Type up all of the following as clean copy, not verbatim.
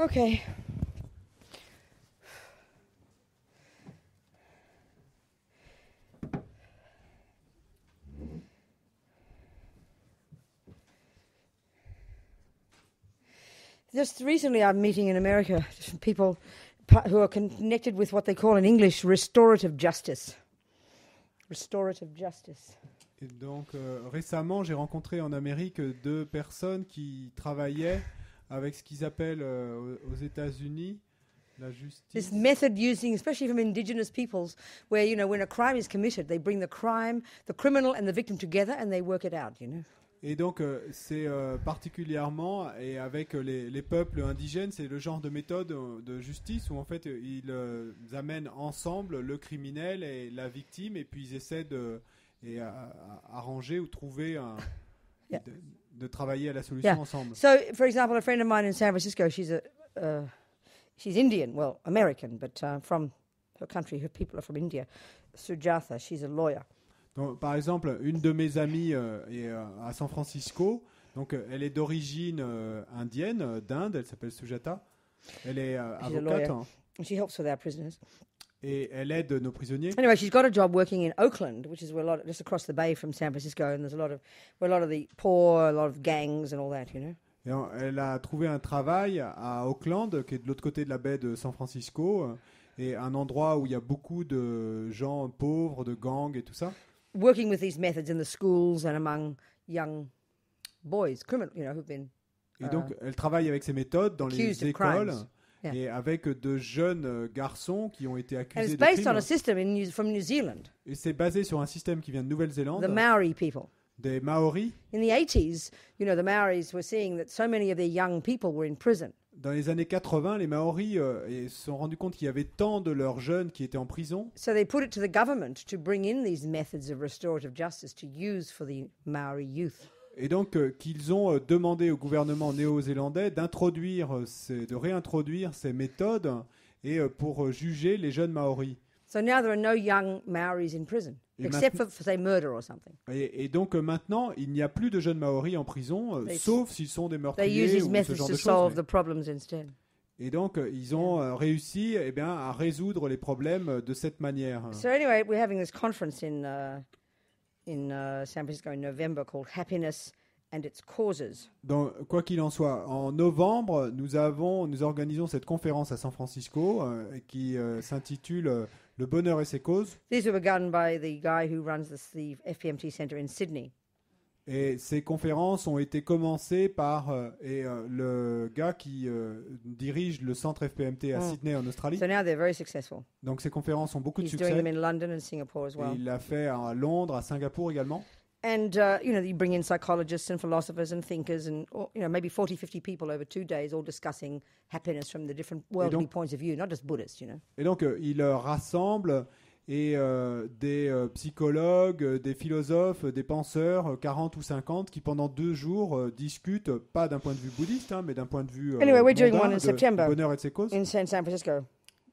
Okay. Just recently, I'm meeting in America people who are connected with what they call in English restorative justice. Restorative justice. Et donc, récemment, j'ai rencontré en Amérique 2 personnes qui travaillaient avec ce qu'ils appellent aux États-Unis la justice. This method using, especially from indigenous peoples, where, you know, when a crime is committed, they bring the criminal and the victim together and they work it out, you know. Et donc, c'est particulièrement, et avec les peuples indigènes, c'est le genre de méthode de justice où en fait ils amènent ensemble le criminel et la victime et puis ils essaient de arranger ou trouver de travailler à la solution ensemble. So, for example, a friend of mine in San Francisco, she's Indian, well, American, but from her country, her people are from India. Sujatha, she's a lawyer. Donc, par exemple, une de mes amies est à San Francisco. Donc, elle est d'origine indienne, d'Inde. Elle s'appelle Sujata. Elle est avocate. And she helps with our prisoners. Et elle aide nos prisonniers. Anyway, she's got a job working in Oakland, which is where just across the bay from San Francisco, and there's where a lot of the poor, a lot of gangs and all that, you know. Et elle a trouvé un travail à Oakland, qui est de l'autre côté de la baie de San Francisco, et un endroit où il y a beaucoup de gens pauvres, de gangs et tout ça. Working with these methods in the schools and among young boys, criminal, you know, who've been. Et donc, elle travaille avec ces méthodes dans les écoles et avec de jeunes garçons qui ont été accusés de crimes. And it's based on a system from New Zealand. Et c'est basé sur un système qui vient de Nouvelle-Zélande. The Maori people. Des Maoris. In the 80s, you know, the Maoris were seeing that so many of their young people were in prison. Dans les années 80, les Maoris se sont rendus compte qu'il y avait tant de leurs jeunes qui étaient en prison. So they put it to the government to bring in these methods of restorative justice to use for the Maori youth. Et donc qu'ils ont demandé au gouvernement néo-zélandais de réintroduire ces méthodes et pour juger les jeunes Maoris. So now there are no young Maoris in prison, except for say murder or something. Et donc maintenant, il n'y a plus de jeunes Maoris en prison, sauf s'ils sont des They use meurtriers these ou ce methods genre to de solve choses. the problems instead. Et donc ils ont réussi à résoudre les problèmes de cette manière. So anyway, we're having this conference in San Francisco in November called Happiness and its Causes. Donc, quoi qu'il en soit, en novembre, nous organisons cette conférence à San Francisco qui s'intitule Le bonheur et ses causes. These were begun by the guy who runs the FPMT Center in Sydney. Et ces conférences ont été commencées par le gars qui dirige le centre FPMT à Sydney en Australie. So now they're very successful. Donc ces conférences ont beaucoup de He's succès. doing them in London and Singapore as well. Et il l'a fait à Londres, à Singapour également. And, you know, you bring in psychologists and philosophers and thinkers and, you know, maybe 40, 50 people over 2 days all discussing happiness from the different worldly points of view, not just Buddhist, you know. Et donc, il rassemble des psychologues, des philosophes, des penseurs, 40 ou 50, qui pendant 2 jours discutent, pas d'un point de vue bouddhiste, mais d'un point de vue Anyway, we're doing mondain, one in September du bonheur et de ses causes. in San Francisco.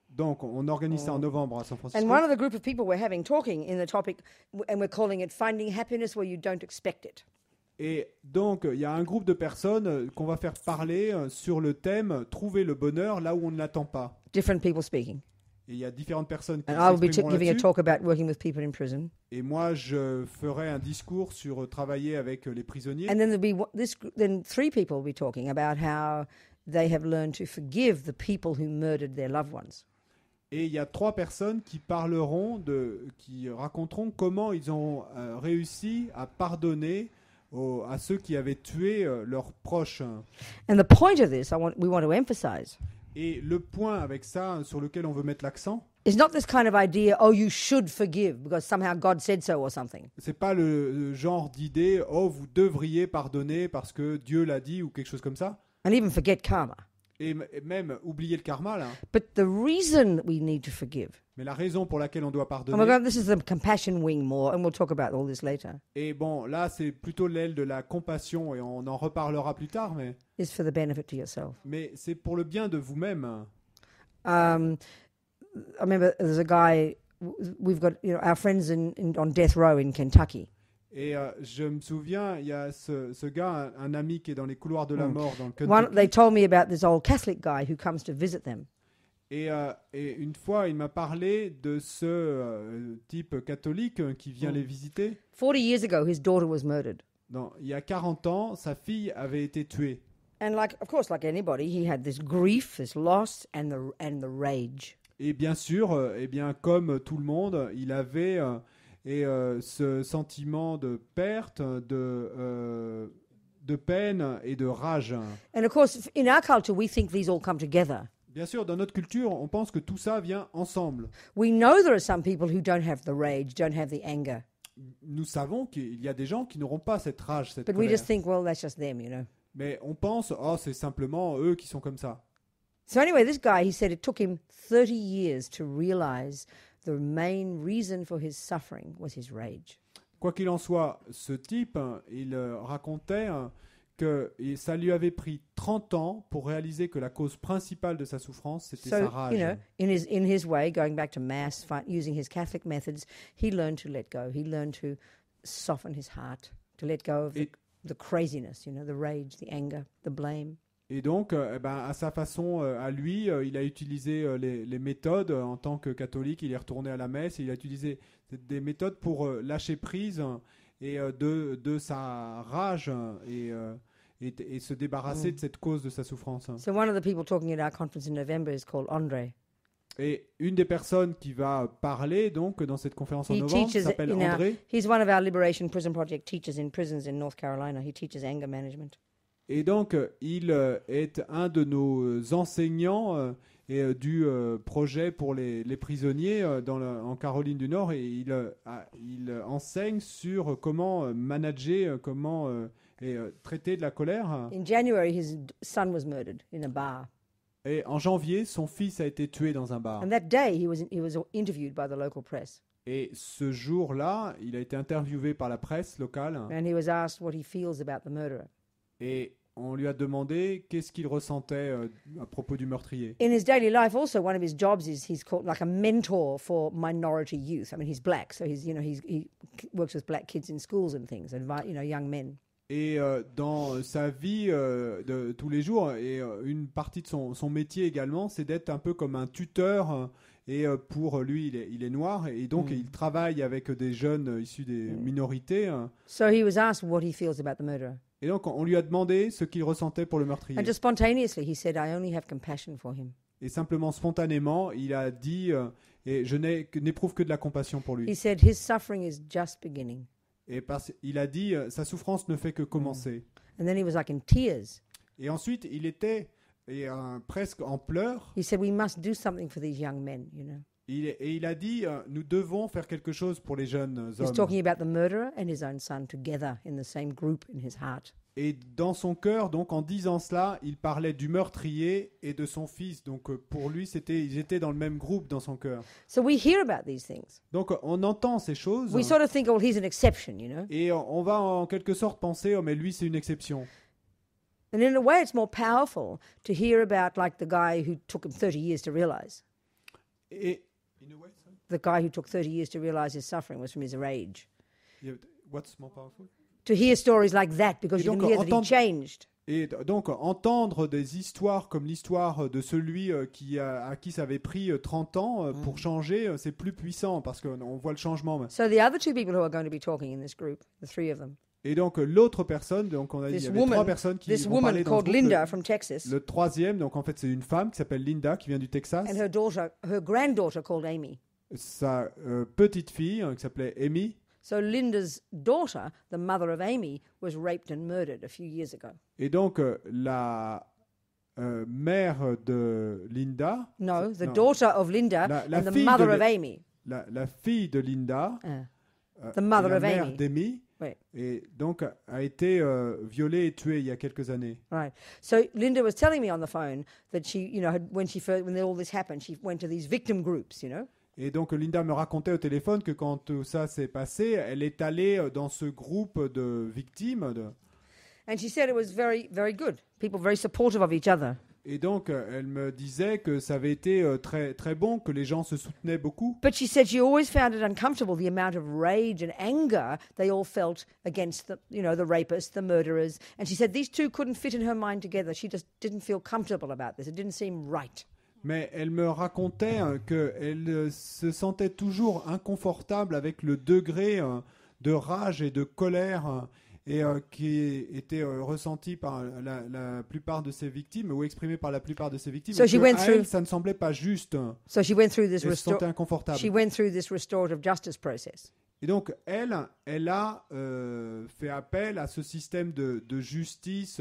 Donc, on organise ça en novembre à San Francisco. And one of the group of people we're having talking in the topic, and we're calling it Finding Happiness Where You Don't Expect It. Et donc, il y a un groupe de personnes qu'on va faire parler sur le thème « Trouver le bonheur là où on ne l'attend pas ». Different people speaking. Et il y a différentes personnes qui And I will be s'exprimeront giving a là-dessus. talk about working with people in prison. Et moi, je ferai un discours sur travailler avec les prisonniers. And then then 3 people will be talking about how they have learned to forgive the people who murdered their loved ones. Et il y a 3 personnes qui qui raconteront comment ils ont réussi à pardonner à ceux qui avaient tué leurs proches. And the point of this, we want to emphasize, Et le point avec ça, sur lequel on veut mettre l'accent, is not this kind of idea, oh, you should forgive because somehow God said so or something. c'est pas le genre d'idée, oh, vous devriez pardonner parce que Dieu l'a dit ou quelque chose comme ça. And even forget karma. Et même oublier le karma, là. But the reason we need to forgive, Mais la raison pour laquelle on doit oh my pardonner, God, this is the compassion wing more, and we'll talk about all this later, et bon, là, c'est plutôt l'aile de la compassion, et on en reparlera plus tard, is for the benefit to yourself. mais c'est pour le bien de vous-même. I remember there's a guy, we've got, you know, our friends on death row in Kentucky. Et je me souviens, il y a ce gars, un ami qui est dans les couloirs de la mort dans le One, Kentucky. they told me about this old Catholic guy who comes to visit them. Et une fois, il m'a parlé de ce type catholique qui vient les visiter. 40 years ago, his daughter was murdered. Il y a 40 ans, sa fille avait été tuée. And of course, like anybody, he had this grief, this loss, and the rage. Et bien sûr, eh bien, comme tout le monde, il avait ce sentiment de perte, de peine et de rage. And of course, in our culture, we think these all come together. Bien sûr, dans notre culture, on pense que tout ça vient ensemble. We know there are some people who don't have the rage, don't have the anger. Nous savons qu'il y a des gens qui n'auront pas cette rage, cette But we colère. just think, well, that's just them, you know. Mais on pense, oh, c'est simplement eux qui sont comme ça. So anyway, this guy, he said it took him 30 years to realize the main reason for his suffering was his rage. Quoi qu'il en soit, ce type, il racontait que ça lui avait pris 30 ans pour réaliser que la cause principale de sa souffrance, c'était sa So, rage. you know, in his way, going back to Mass, using his Catholic methods, he learned to let go. He learned to soften his heart, to let go of the craziness, you know, the rage, the anger, the blame. Et donc, à sa façon, à lui, il a utilisé les méthodes en tant que catholique. Il est retourné à la messe et il a utilisé des méthodes pour lâcher prise et de sa rage et se débarrasser de cette cause de sa souffrance. So one of the people talking at our conference in November is called Andre. Et une des personnes qui va parler donc dans cette conférence en He novembre teaches s'appelle in our, André. he's one of our Liberation Prison Project teachers in prisons in North Carolina. He teaches anger management. Et donc, il est un de nos enseignants du projet pour les prisonniers en Caroline du Nord. Et il enseigne sur comment manager, comment traiter de la colère. In January, his son was murdered in a bar. Et en janvier, son fils a été tué dans un bar. And that day, he was interviewed by the local press. Et ce jour-là, il a été interviewé par la presse locale. And he was asked what he feels about the murderer. Et on lui a demandé qu'est-ce qu'il ressentait à propos du meurtrier. In his daily life, also, one of his jobs is he's called like a mentor for minority youth. I mean, he's black, so he works with black kids in schools and things, and young men. Et dans sa vie de tous les jours, et une partie de son métier également, c'est d'être un peu comme un tuteur. Et pour lui, il est noir, et donc il travaille avec des jeunes issus des minorités. So he was asked what he feels about the murderer. Et donc on lui a demandé ce qu'il ressentait pour le meurtrier. And just spontaneously, he said, I only have compassion for him. Et simplement, spontanément, il a dit et je n'éprouve que de la compassion pour He lui. said his suffering is just beginning. Et il a dit sa souffrance ne fait que commencer. And then he was like in tears. Et ensuite, il était presque en pleurs. He said, we must do something for these young men, you know. Et il a dit nous devons faire quelque chose pour les jeunes He's hommes. talking about the murderer and his own son together in the same group in his heart. Et dans son cœur, donc en disant cela, il parlait du meurtrier et de son fils. Donc pour lui, ils étaient dans le même groupe dans son cœur. So we hear about these things. Donc on entend ces choses We sort of think, oh, he's an exception, you know. et on va en quelque sorte penser, oh mais lui c'est une exception. And in a way, it's more powerful to hear about like the guy who took him 30 years to realize. Et The guy who took 30 years to realize his suffering was from his rage. what's more powerful? To hear stories like that, because Et you can donc, hear that he changed. Et donc entendre des histoires comme l'histoire de celui à qui ça avait pris 30 ans pour changer, c'est plus puissant parce qu'on voit le changement. So the other two people who are going to be talking in this group, the three of them, Et donc l'autre personne, donc on a dit il y avait trois personnes qui this vont woman parler dans ce called groupe. Linda from Texas, Le troisième, donc en fait c'est une femme qui s'appelle Linda qui vient du Texas. and her granddaughter called Amy. Sa petite fille qui s'appelait Amy. So Linda's daughter, the mother of Amy, was raped and murdered a few years ago. Et donc la mère de Linda. No, the non, daughter of Linda La and the fille mother de of Amy. la fille de Linda. The mother la of mère Amy. d'Amy. Oui. Et donc a été violée et tuée il y a quelques années. Right. So Linda was telling me on the phone that she, when all this happened, she went to these victim groups, you know. Et donc Linda me racontait au téléphone que quand tout ça s'est passé, elle est allée dans ce groupe de victimes. And she said it was very, very good. People very supportive of each other. Et donc, elle me disait que ça avait été très, très bon, que les gens se soutenaient beaucoup. But she said she always found it uncomfortable, the amount of rage and anger they all felt against the rapists, the murderers. And she said these two couldn't fit in her mind together. She just didn't feel comfortable about this. It didn't seem right. Mais elle me racontait qu'elle se sentait toujours inconfortable avec le degré de rage et de colère qui était ressenti par la plupart de ses victimes ou exprimé par la plupart de ses victimes. So Et she que went à through- elle, ça ne semblait pas juste. So she went through this Elle se sentait inconfortable. she went through this restorative justice process. Et donc, elle a fait appel à ce système de justice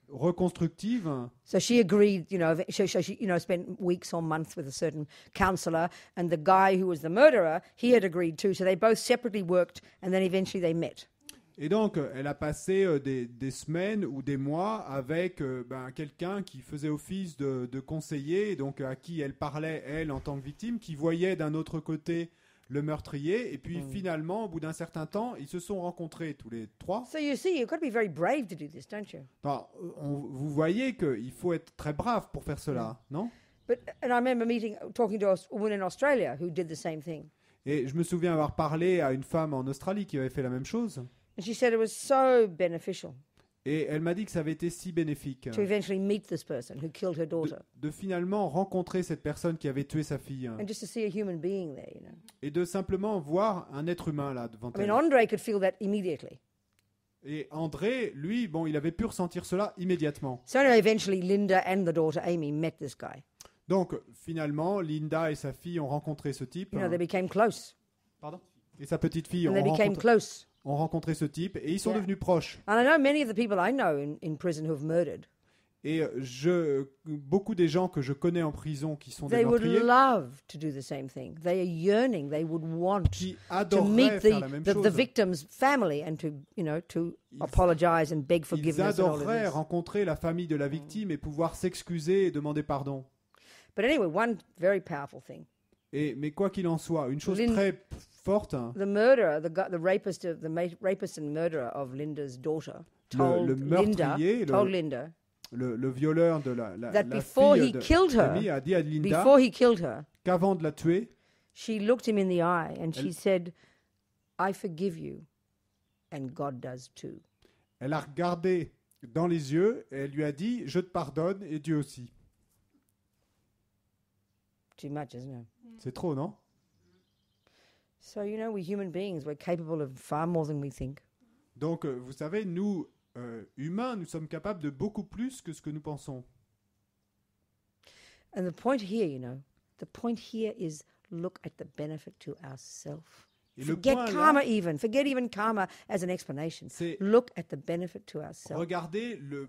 reconstructive. So she agreed, she spent weeks or months with a certain counselor, and the guy who was the murderer, he had agreed too. So they both separately worked, and then eventually they met. Et donc, elle a passé des semaines ou des mois avec quelqu'un qui faisait office de conseiller, donc à qui elle parlait, elle, en tant que victime, qui voyait d'un autre côté le meurtrier. Et puis finalement, au bout d'un certain temps, ils se sont rencontrés tous les trois. So you see, you've got to be very brave to do this, don't you? Enfin, vous voyez qu'il faut être très brave pour faire cela, non? And I remember talking to a woman in Australia who did the same thing. Et je me souviens avoir parlé à une femme en Australie qui avait fait la même chose. And she said it was so beneficial Et elle m'a dit que ça avait été si bénéfique to eventually meet this person who killed her daughter de finalement rencontrer cette personne qui avait tué sa fille and just to see a human being there, et de simplement voir un être humain là devant I mean, elle. Andre could feel that immediately. Et André, lui, bon, il avait pu ressentir cela immédiatement. So anyway, eventually Linda and the daughter Amy met this guy. Donc finalement, Linda et sa fille ont rencontré ce type. They became close. Pardon. Et sa petite fille And they became ont close. rencontré ce type et ils sont Yeah. devenus proches. And I know many of the people I know in prison who've murdered. Et beaucoup des gens que je connais en prison qui sont des They would meurtriers, love to do the same thing. They are yearning. They would want qui to adoreraient meet faire la même chose. the victim's family and to apologize and beg Ils forgiveness and all of adoreraient this. rencontrer la famille de la victime et pouvoir s'excuser et demander pardon. But anyway, one very powerful thing. Mais quoi qu'il en soit, une chose Lynn- très forte, The murderer, the rapist and murderer of Linda's daughter told le meurtrier, Linda le violeur de la that la before fille he de killed her, Amy a dit à Linda before he killed her, qu'avant de la tuer, she looked him in the eye and she Elle- said, "I forgive you, and God does too." elle a regardé dans les yeux et elle lui a dit « Je te pardonne et Dieu aussi Too much, isn't it?" ». C'est trop, non? So, we human beings, we're capable of far more than we think. Donc, vous savez, nous, humains, nous sommes capables de beaucoup plus que ce que nous pensons. And the point here is look at the benefit to ourselves. Et le Forget point karma là, even. Forget even karma as an explanation. c'est Look at the benefit to ourselves. regarder le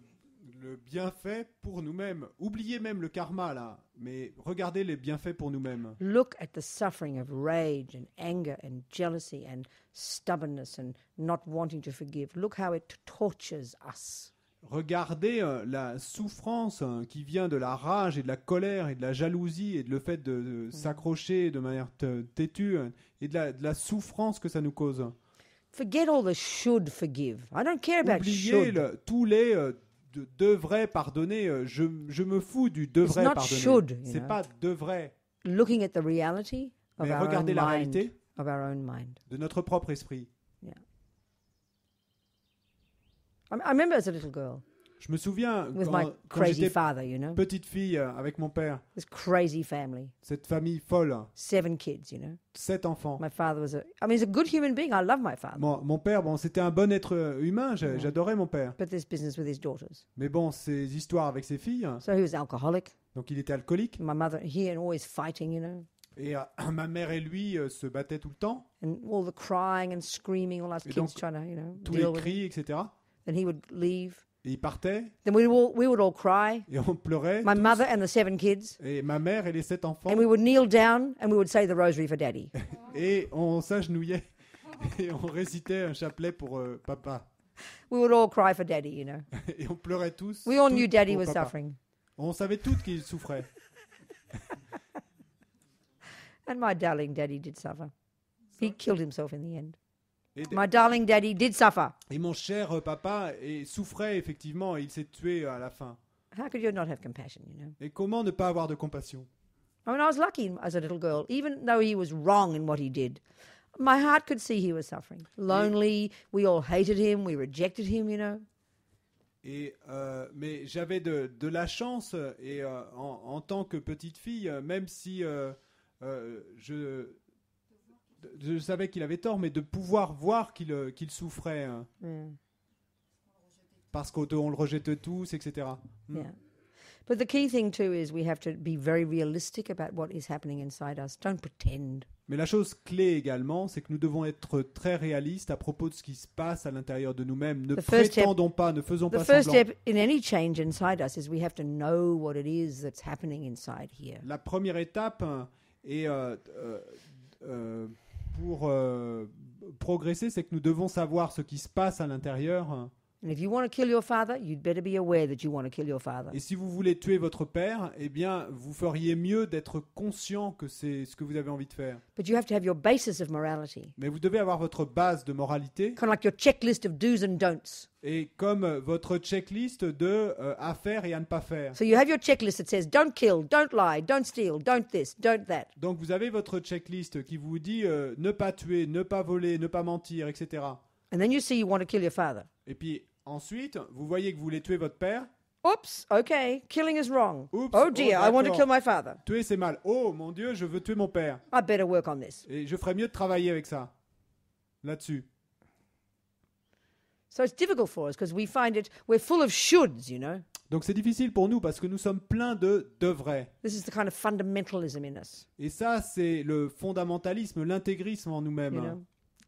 bienfait pour nous-mêmes. Oubliez même le karma, là, mais regardez les bienfaits pour nous-mêmes. Look at the suffering of rage and anger and jealousy and stubbornness and not wanting to forgive. Look how it tortures us. Regardez la souffrance qui vient de la rage et de la colère et de la jalousie et de le fait de s'accrocher de manière têtue et de la souffrance que ça nous cause. Forget all the should forgive. I don't care about Oubliez should. tous les devraient pardonner. Je me fous du devrait not pardonner. should, C'est know. pas devrait. Looking at the reality of Mais our own regardez la mind. réalité Of our own mind. de notre propre esprit. I remember as a little girl Je me souviens with my quand crazy j'étais father, petite fille avec mon père, this crazy family, cette famille folle, 7 kids, 7 enfants. My father he's a good human being. I love my father. Mon père, bon, c'était un bon être humain, j'adorais mon père. But this business with his daughters. Mais bon, ces histoires avec ses filles, So he was alcoholic. donc il était alcoolique, My mother, he and always fighting, et ma mère et lui se battaient tout le temps, and all the crying and screaming, all us Et kids donc, trying to, tous deal les with it. cris, etc. Then he would leave. Et il partait, Then we would all cry. et on pleurait, My tous, mother and the 7 kids. et ma mère et les 7 enfants, And we would kneel down and we would say the rosary for daddy. et on s'agenouillait, et on récitait un chapelet pour papa. We would all cry for daddy, Et on pleurait tous. We all tous knew daddy pour was papa. suffering. On savait toutes qu'il souffrait. And my darling daddy did suffer. He killed himself in the end. Et, My darling daddy did suffer. et mon cher papa souffrait effectivement, et il s'est tué à la fin. How could you not have compassion, you know? Et comment ne pas avoir de compassion? I mean, I was lucky as a little girl, even though he was wrong in what he did. My heart could see he was suffering. Lonely, we all hated him, we rejected him, you know. Et, mais j'avais de la chance, et en tant que petite fille, même si je savais qu'il avait tort, mais de pouvoir voir qu'il souffrait, hein, parce qu'on le rejette tous, etc. Yeah. But the key thing too is we have to be very realistic about what is happening inside us. Don't pretend. Mais la chose clé également, c'est que nous devons être très réalistes à propos de ce qui se passe à l'intérieur de nous-mêmes. Ne prétendons pas, ne faisons The pas first semblant. step in any change inside us is we have to know what it is that's happening inside here. La première étape est pour progresser, c'est que nous devons savoir ce qui se passe à l'intérieur. And if you want to kill your father, you'd better be aware that you want to kill your father. Et si vous voulez tuer votre père, eh bien, vous feriez mieux d'être conscient que c'est ce que vous avez envie de faire. But you have to have your basis of morality, Mais vous devez avoir votre base de moralité, kind of like your checklist of do's and don'ts. et comme votre checklist de à faire et à ne pas faire. So you have your checklist that says don't kill, don't lie, don't steal, don't this, don't that. Donc vous avez votre checklist qui vous dit ne pas tuer, ne pas voler, ne pas mentir, etc. And then you see you want to kill your father. Et puis ensuite, vous voyez que vous voulez tuer votre père. Oops, okay, killing is wrong. Oops, Oh dear, oh, I want to d'accord. kill my father. Tuer, c'est mal. Oh mon Dieu, je veux tuer mon père. I better work on this. Et je ferais mieux de travailler avec ça, là-dessus. So it's difficult for us because we find we're full of shoulds, you know. Donc c'est difficile pour nous parce que nous sommes pleins de devrais. This is the kind of fundamentalism in us, Et ça, c'est le fondamentalisme, l'intégrisme en nous-mêmes. you know.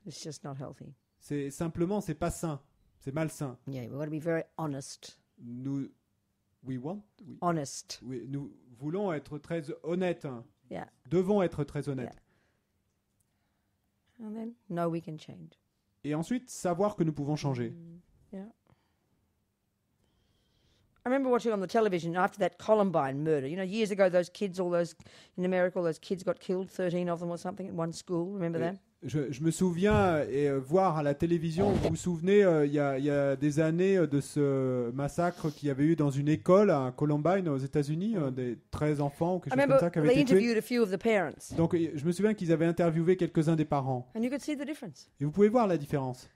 It's just not healthy. C'est simplement, c'est pas sain, c'est malsain. Yeah, we've got to be very honest. Nous Honest. nous voulons être très honnêtes. Yeah. Devons être très honnêtes. And then know we can change. Et ensuite, savoir que nous pouvons changer. Yeah. I remember watching on the television after that Columbine murder. You know, years ago, those kids, all those in America, all those kids got killed, 13 of them or something at one school. Remember that? Je me souviens, et voir à la télévision, vous vous souvenez, il y a des années de ce massacre qu'il y avait eu dans une école à Columbine aux États-Unis, des 13 enfants ou quelque I chose comme remember ça qui avaient they été tués. interviewed a few of the parents, Donc je me souviens qu'ils avaient interviewé quelques-uns des parents. and you could see the difference. Et vous pouvez voir la différence.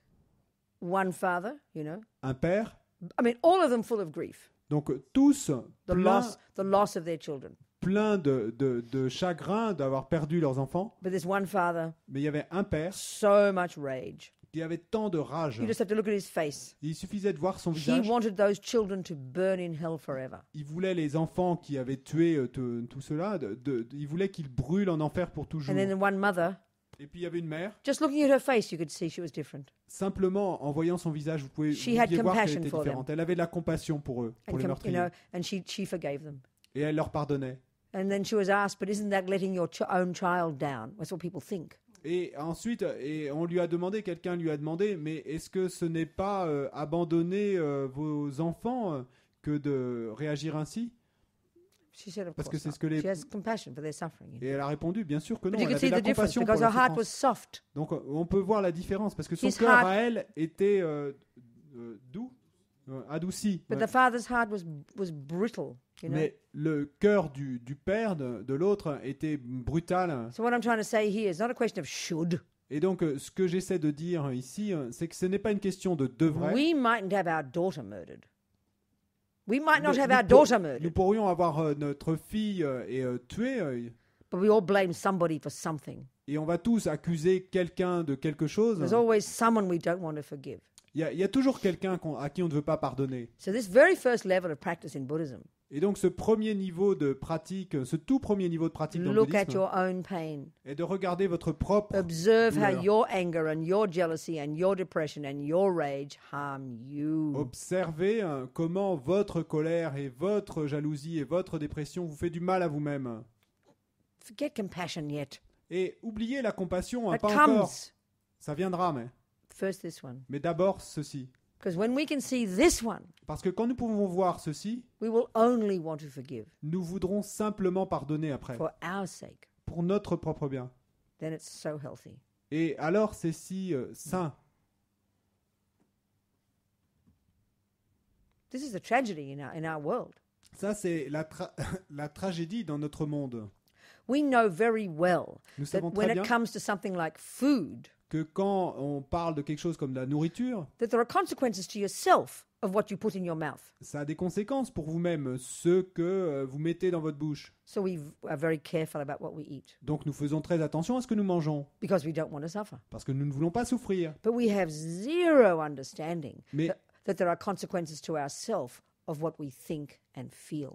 One father, you know, Un père, I mean, all of them full of grief, donc tous the loss of their children. pleins de chagrin d'avoir perdu leurs enfants. But this one father, Mais il y avait un père so much rage. qui avait tant de rage. You just have to look at his face. Il suffisait de voir son He visage. wanted those children to burn in hell forever. Il voulait les enfants qui avaient tué tout cela, il voulait qu'ils brûlent en enfer pour toujours. And then the one mother, Et puis il y avait une mère. just looking at her face, you could see she was different. Simplement, en voyant son visage, vous pouviez She had voir qu'elle compassion était for them. différente. Elle avait de la compassion pour eux, pour les meurtriers. And she forgave them. Et elle leur pardonnait. And then she was asked, but isn't that letting your own child down? That's what people think. Et ensuite, quelqu'un lui a demandé, mais est-ce que ce n'est pas abandonner vos enfants que de réagir ainsi? She said, of Parce que course c'est not. ce que les... She has compassion for their suffering. Et elle a répondu, bien sûr que non, But you elle could see avait de the la difference compassion pour because la her heart was souffrance. soft. Donc on peut voir la différence, parce que son His cœur heart- à elle était doux, adouci. But Ouais. the father's heart was brittle, you know. Mais le cœur du père, de l'autre, était brutal. So what I'm trying to say here is not a question of should. Et donc, ce que j'essaie de dire ici, c'est que ce n'est pas une question de devrait. We mightn't have our daughter murdered. We might not Nous- have nous our pour- daughter Nous murdered, pourrions avoir notre fille tuée, but we all blame somebody for something. et on va tous accuser quelqu'un de quelque chose. There's always someone we don't want to forgive. Il y a toujours quelqu'un à qui on ne veut pas pardonner. So this very first level of practice in Buddhism, Et donc, ce tout premier niveau de pratique dans le look at bouddhisme, your own pain. est de regarder votre propre Observe how douleur. your anger and your jealousy and your depression and your rage harm you. Observez comment votre colère et votre jalousie et votre dépression vous fait du mal à vous-même. Forget compassion yet. Et oubliez la compassion, That pas encore. comes. Ça viendra, First this one. mais d'abord ceci. Because when we can see this one, Parce que quand nous pouvons voir ceci, we will only want to forgive nous voudrons simplement pardonner après, for our sake. pour notre propre bien. Then it's so healthy. Et alors c'est si sain. This is a tragedy in our world. Ça, c'est la tragédie dans notre monde. We know very well Nous that savons when très bien it comes to something like food, que quand on parle de quelque chose comme de la nourriture, that there are consequences to yourself of what you put in your mouth. ça a des conséquences pour vous-même, ce que vous mettez dans votre bouche. So we are very careful about what we eat Donc nous faisons très attention à ce que nous mangeons, because we don't want to suffer. parce que nous ne voulons pas souffrir. But we have zero understanding Mais, that there are consequences to ourselves of what we think and feel.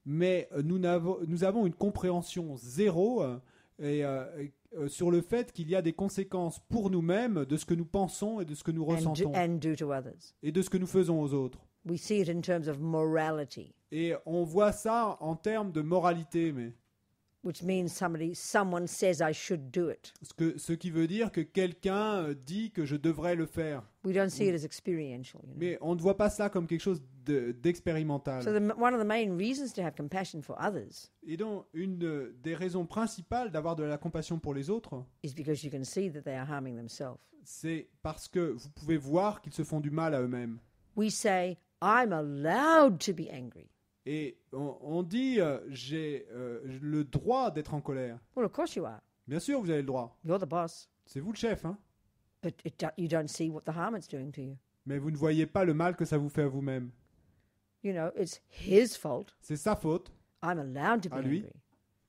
mais nous avons une compréhension zéro sur le fait qu'il y a des conséquences pour nous-mêmes de ce que nous pensons et de ce que nous ressentons And do to others. et de ce que nous faisons aux autres. We see it in terms of morality, Et on voit ça en termes de moralité, mais which means someone says I should do it. ce qui veut dire que quelqu'un dit que je devrais le faire. We don't see it as experiential. Mais on ne voit pas ça comme quelque chose d'expérimental. So one of the main reasons to have compassion for others Et donc, une des raisons principales d'avoir de la compassion pour les autres, is because you can see that they are harming themselves. c'est parce que vous pouvez voir qu'ils se font du mal à eux-mêmes. We say, I'm allowed to be angry. Et on dit, j'ai le droit d'être en colère. Well, of course you are. Bien sûr, vous avez le droit. You're the boss. C'est vous le chef, hein. But you don't see what the harm it's doing to you. Mais vous ne voyez pas le mal que ça vous fait à vous-même. You know, it's his fault. C'est sa faute, I'm allowed to be À lui. angry.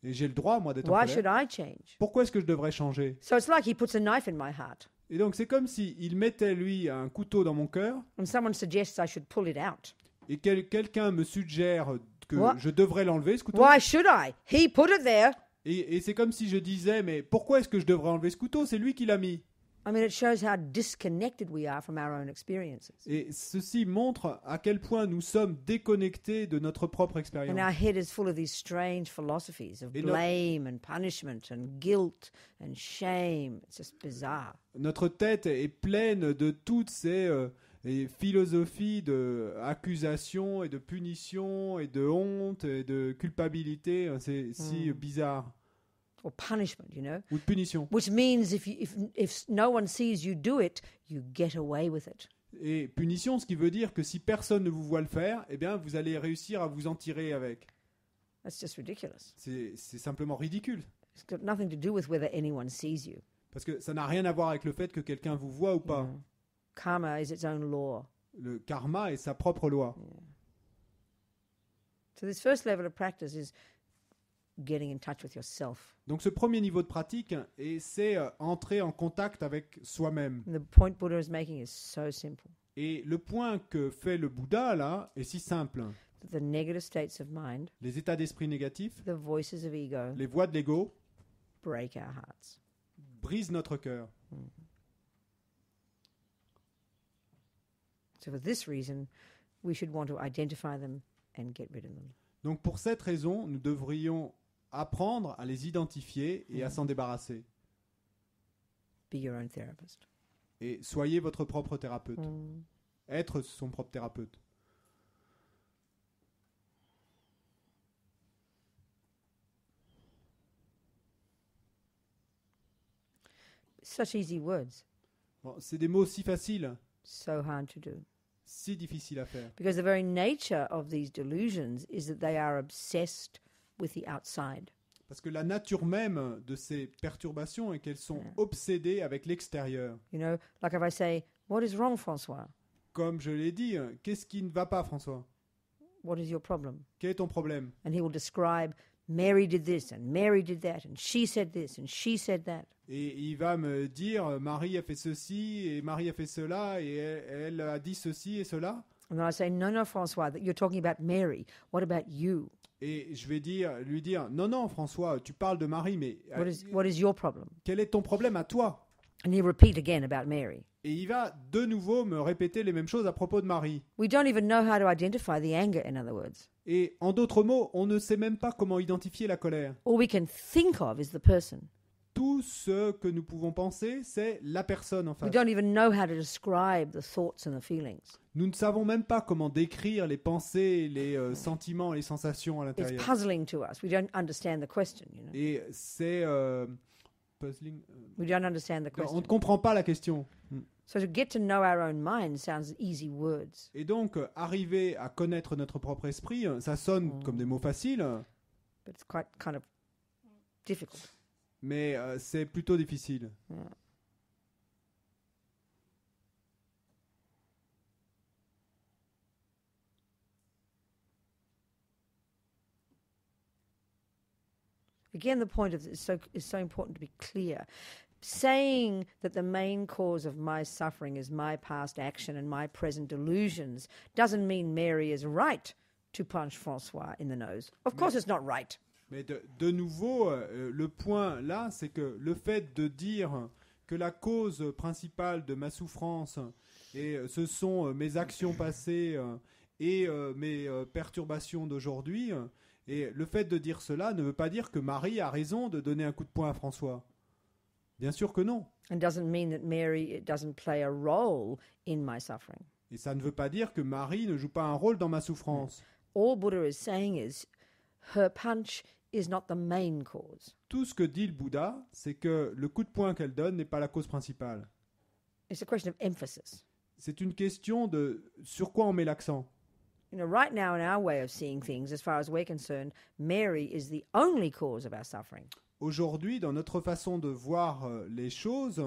et j'ai le droit, moi, d'être en Why colère. should I change? Pourquoi est-ce que je devrais changer? So it's like he puts a knife in my heart Et donc, c'est comme s'il mettait, lui, un couteau dans mon cœur, and someone suggests I should pull it out. et quelqu'un me suggère que What? je devrais l'enlever, ce couteau. Why should I? He put it there. Et c'est comme si je disais, mais pourquoi est-ce que je devrais enlever ce couteau? C'est lui qui l'a mis. I mean, it shows how disconnected we are from our own experiences. Et ceci montre à quel point nous sommes déconnectés de notre propre And expérience. our head is full of these strange philosophies of Et blame and punishment and guilt and shame. It's just bizarre. Notre tête est pleine de toutes ces philosophies d'accusation et de punition et de honte et de culpabilité. C'est si bizarre. Or punishment, you know, Ou de punition. which means if no one sees you do it, you get away with it. Et punition, ce qui veut dire que si personne ne vous voit le faire, eh bien, vous allez réussir à vous en tirer avec. That's just ridiculous. C'est simplement ridicule. It's got nothing to do with whether anyone sees you. Parce que ça n'a rien à voir avec le fait que quelqu'un vous voit ou pas. Karma is its own law. Le karma est sa propre loi. So this first level of practice is getting in touch with yourself. Donc ce premier niveau de pratique, c'est entrer en contact avec soi-même. And the point Buddha is making is so simple. Et le point que fait le Bouddha là est si simple. That the negative states of mind, Les états d'esprit négatifs, the voices of ego, les voix de l'ego, break our hearts. brisent notre cœur. So for this reason, we should want to identify them and get rid of them. Donc pour cette raison, nous devrions apprendre à les identifier et à s'en débarrasser. Be your own therapist. Et soyez votre propre thérapeute. Être son propre thérapeute. Such easy words, Bon, c'est des mots si faciles, so hard to do. si difficiles à faire. Because the very nature of these delusions is that they are obsessed with the outside. Parce que la nature même de ces perturbations est qu'elles sont obsédées avec l'extérieur. You know, like if I say, "What is wrong, Francois? Comme je l'ai dit, qu'est-ce qui ne va pas, François? What is your problem?" Quel est ton problème? And he will describe, Mary did this and Mary did that and she said this and she said that. Et il va me dire, Marie a fait ceci et Marie a fait cela et elle a dit ceci et cela. And then I say, no, Francois, that you're talking about Mary. What about you? Et je vais lui dire, non, François, tu parles de Marie, mais What is your problem? quel est ton problème à toi? And he repeat again about Mary. Et il va de nouveau me répéter les mêmes choses à propos de Marie. We don't even know how to identify the anger, in other words. Et en d'autres mots, on ne sait même pas comment identifier la colère. All we can think of is the person. Tout ce que nous pouvons penser, c'est la personne en We face. don't even know how to describe the thoughts and the feelings. Nous ne savons même pas comment décrire les pensées, les sentiments, les sensations à It's l'intérieur. puzzling to us. We don't understand the question, you know. Et puzzling. We don't understand the On question. ne comprend pas la question. So to get to know our own mind sounds easy words. Et donc, arriver à connaître notre propre esprit, ça sonne comme des mots faciles, But it's quite kind of difficult. mais c'est plutôt difficile. Yeah. Again, the point of this is so important to be clear. Saying that the main cause of my suffering is my past action and my present delusions doesn't mean Mary is right to punch Francois in the nose. Of course, it's not right. Mais de nouveau, le point là, c'est que le fait de dire que la cause principale de ma souffrance, ce sont mes actions passées et mes perturbations d'aujourd'hui, et le fait de dire cela ne veut pas dire que Marie a raison de donner un coup de poing à François. Bien sûr que non. And doesn't mean that Mary doesn't play a role in my suffering. Et ça ne veut pas dire que Marie ne joue pas un rôle dans ma souffrance. All Buddha is saying is her punch is not the main cause. Tout ce que dit le Bouddha, c'est que le coup de poing qu'elle donne n'est pas la cause principale. It's a question of emphasis. C'est une question de sur quoi on met l'accent. You know, right now in our way of seeing things, as far as we're concerned, Mary is the only cause of our suffering. Aujourd'hui, dans notre façon de voir les choses,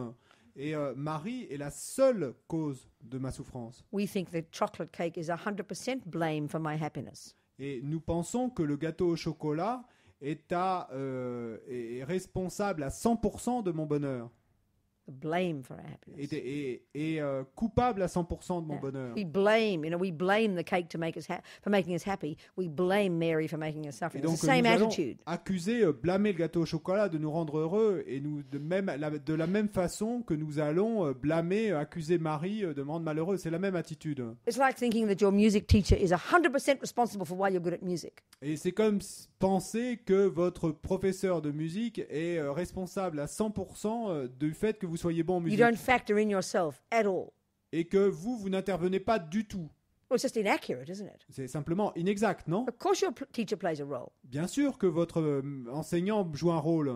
Marie est la seule cause de ma souffrance. We think the chocolate cake is 100% blame for my happiness. Et nous pensons que le gâteau au chocolat est responsable à 100% de mon bonheur. The blame for our happiness. Et coupable à 100% de mon Yeah. bonheur. We blame the cake to make us for making us happy. We blame Mary for making us suffer. Et It's donc the same nous allons attitude. accuser, blâmer le gâteau au chocolat de nous rendre heureux, et de la même façon que nous allons blâmer, accuser Marie de me rendre malheureux. C'est la même attitude. It's like thinking that your music teacher is 100% responsible for why you're good at music. Et c'est comme penser que votre professeur de musique est responsable à 100% du fait que vous soyez bon en You musique. don't factor in yourself at all. Et que vous n'intervenez pas du tout. Well, it's just inaccurate, isn't it? C'est simplement inexact, non? Of course your teacher plays a role. Bien sûr que votre enseignant joue un rôle.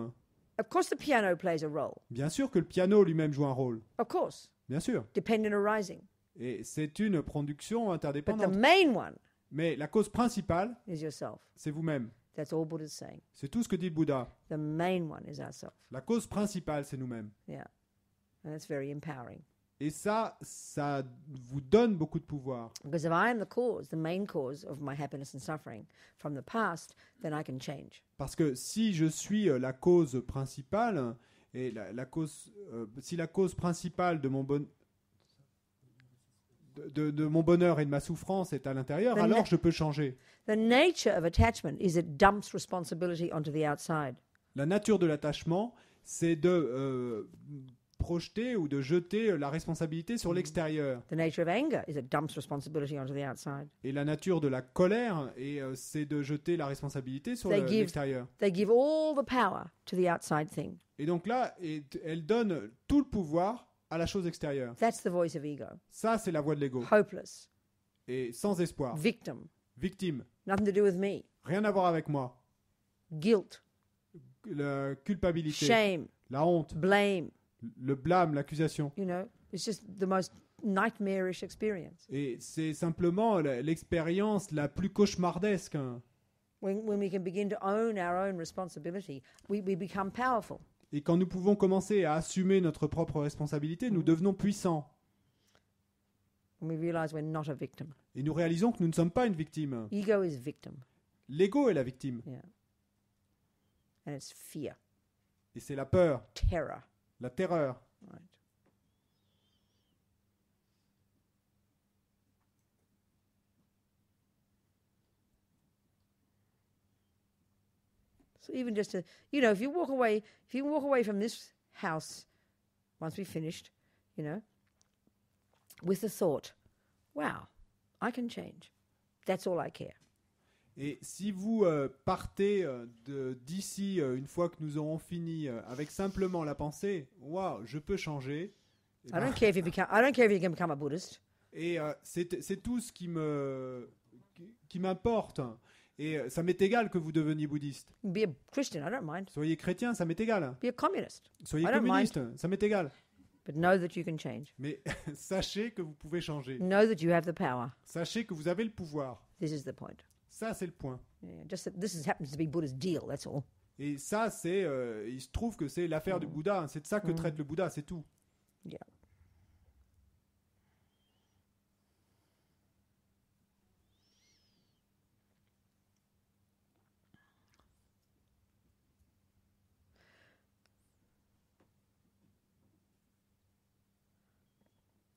Of course the piano plays a role. Bien sûr que le piano lui-même joue un rôle. Of course. Bien sûr. Dependent arising. Et c'est une production But the interdépendante. main one Mais la cause principale, is yourself. c'est vous-même. That's all Buddha's saying. C'est tout ce que dit le Bouddha. The main one is ourself. La cause principale, c'est nous-mêmes. Yeah. And that's very empowering. Et ça vous donne beaucoup de pouvoir. Because if I am the cause, the main cause of my happiness and suffering from the past, then I can change. Parce que si je suis la cause principale, et si la cause principale de mon de mon bonheur et de ma souffrance est à l'intérieur, alors je peux changer. The nature of attachment is it dumps responsibility onto the outside. La nature de l'attachement, c'est de projeter ou de jeter la responsabilité sur l'extérieur. The nature of anger is it dumps responsibility onto the outside. Et la nature de la colère, c'est de jeter la responsabilité sur l'extérieur. They give all the power to the outside thing. Et donc là, elle donne tout le pouvoir à la chose extérieure. That's the voice of ego. Ça, c'est la voix de l'ego. Hopeless. Et sans espoir. Victim. Victime. Nothing to do with me. Rien à voir avec moi. Guilt. La culpabilité. Shame. La honte. Blame. Le blâme, l'accusation. You know, it's just the most nightmarish experience. Et c'est simplement l'expérience la plus cauchemardesque. When we can begin to own our own responsibility, we become powerful. Et quand nous pouvons commencer à assumer notre propre responsabilité, nous devenons puissants. And we realize we're not a victim. Et nous réalisons que nous ne sommes pas une victime. Ego is victim. L'ego est la victime. Yeah. And it's fear, Et c'est la peur, terror. la terreur. Right. So even just to, you know, if you walk away from this house, once we've finished, you know, with the thought, wow, I can change. That's all I care. Et si vous partez d'ici une fois que nous aurons fini avec simplement la pensée, waouh, je peux changer. I don't care if you can become a Buddhist. Et c'est tout ce qui m'importe. Et ça m'est égal que vous deveniez bouddhiste. Be a Christian, I don't mind. Soyez chrétien, ça m'est égal. Be a communist. Soyez I don't communiste, ça m'est égal. But know that you can change. Mais sachez que vous pouvez changer. Know that you have the power. Sachez que vous avez le pouvoir. This is the point. Ça, c'est le point. Yeah, just that this happens to be Buddha's deal, that's all. Et ça, c'est, il se trouve que c'est l'affaire du Bouddha. Hein. C'est de ça que traite le Bouddha, c'est tout. Yeah.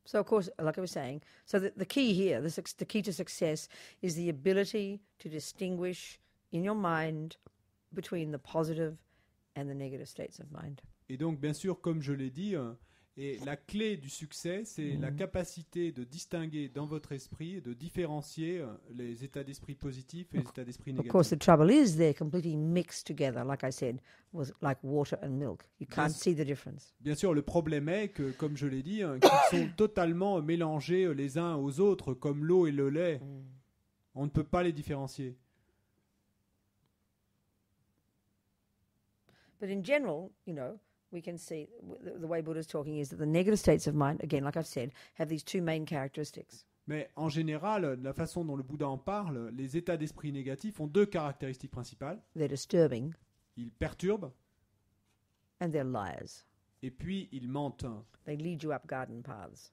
So, of course, like I was saying, so the key here, the key to success is the ability to distinguish in your mind between the positive and the negative states of mind. Et donc, bien sûr, comme je l'ai dit, et la clé du succès, c'est la capacité de distinguer dans votre esprit, de différencier les états d'esprit positifs et les états d'esprit Of course, négatifs. the trouble is they're completely mixed together, like I said, with like water and milk. You can't Yes. see the difference. Bien sûr, le problème est que, comme je l'ai dit, qu'ils sont totalement mélangés les uns aux autres, comme l'eau et le lait. On ne peut pas les différencier. But in general, you know, we can see the way Buddha's talking is that the negative states of mind, again, like I've said, have these two main characteristics. Mais en général, la façon dont le Bouddha en parle, les états d'esprit négatifs ont deux caractéristiques principales. They're disturbing Ils perturbent and they're liars. et puis ils mentent. They lead you up garden paths.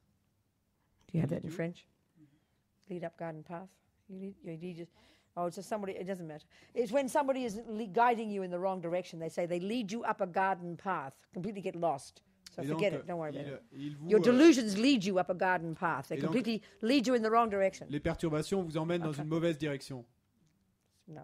Do you have that in French? Lead up garden path? You lead just, oh, it's just somebody, it doesn't matter. It's when somebody is guiding you in the wrong direction. They say they lead you up a garden path. Completely get lost. So Et forget donc, it. Don't worry about it. ils vous, Your delusions lead you up a garden path. They et donc- completely lead you in the wrong direction. les perturbations vous emmènent dans Okay. une mauvaise direction. No.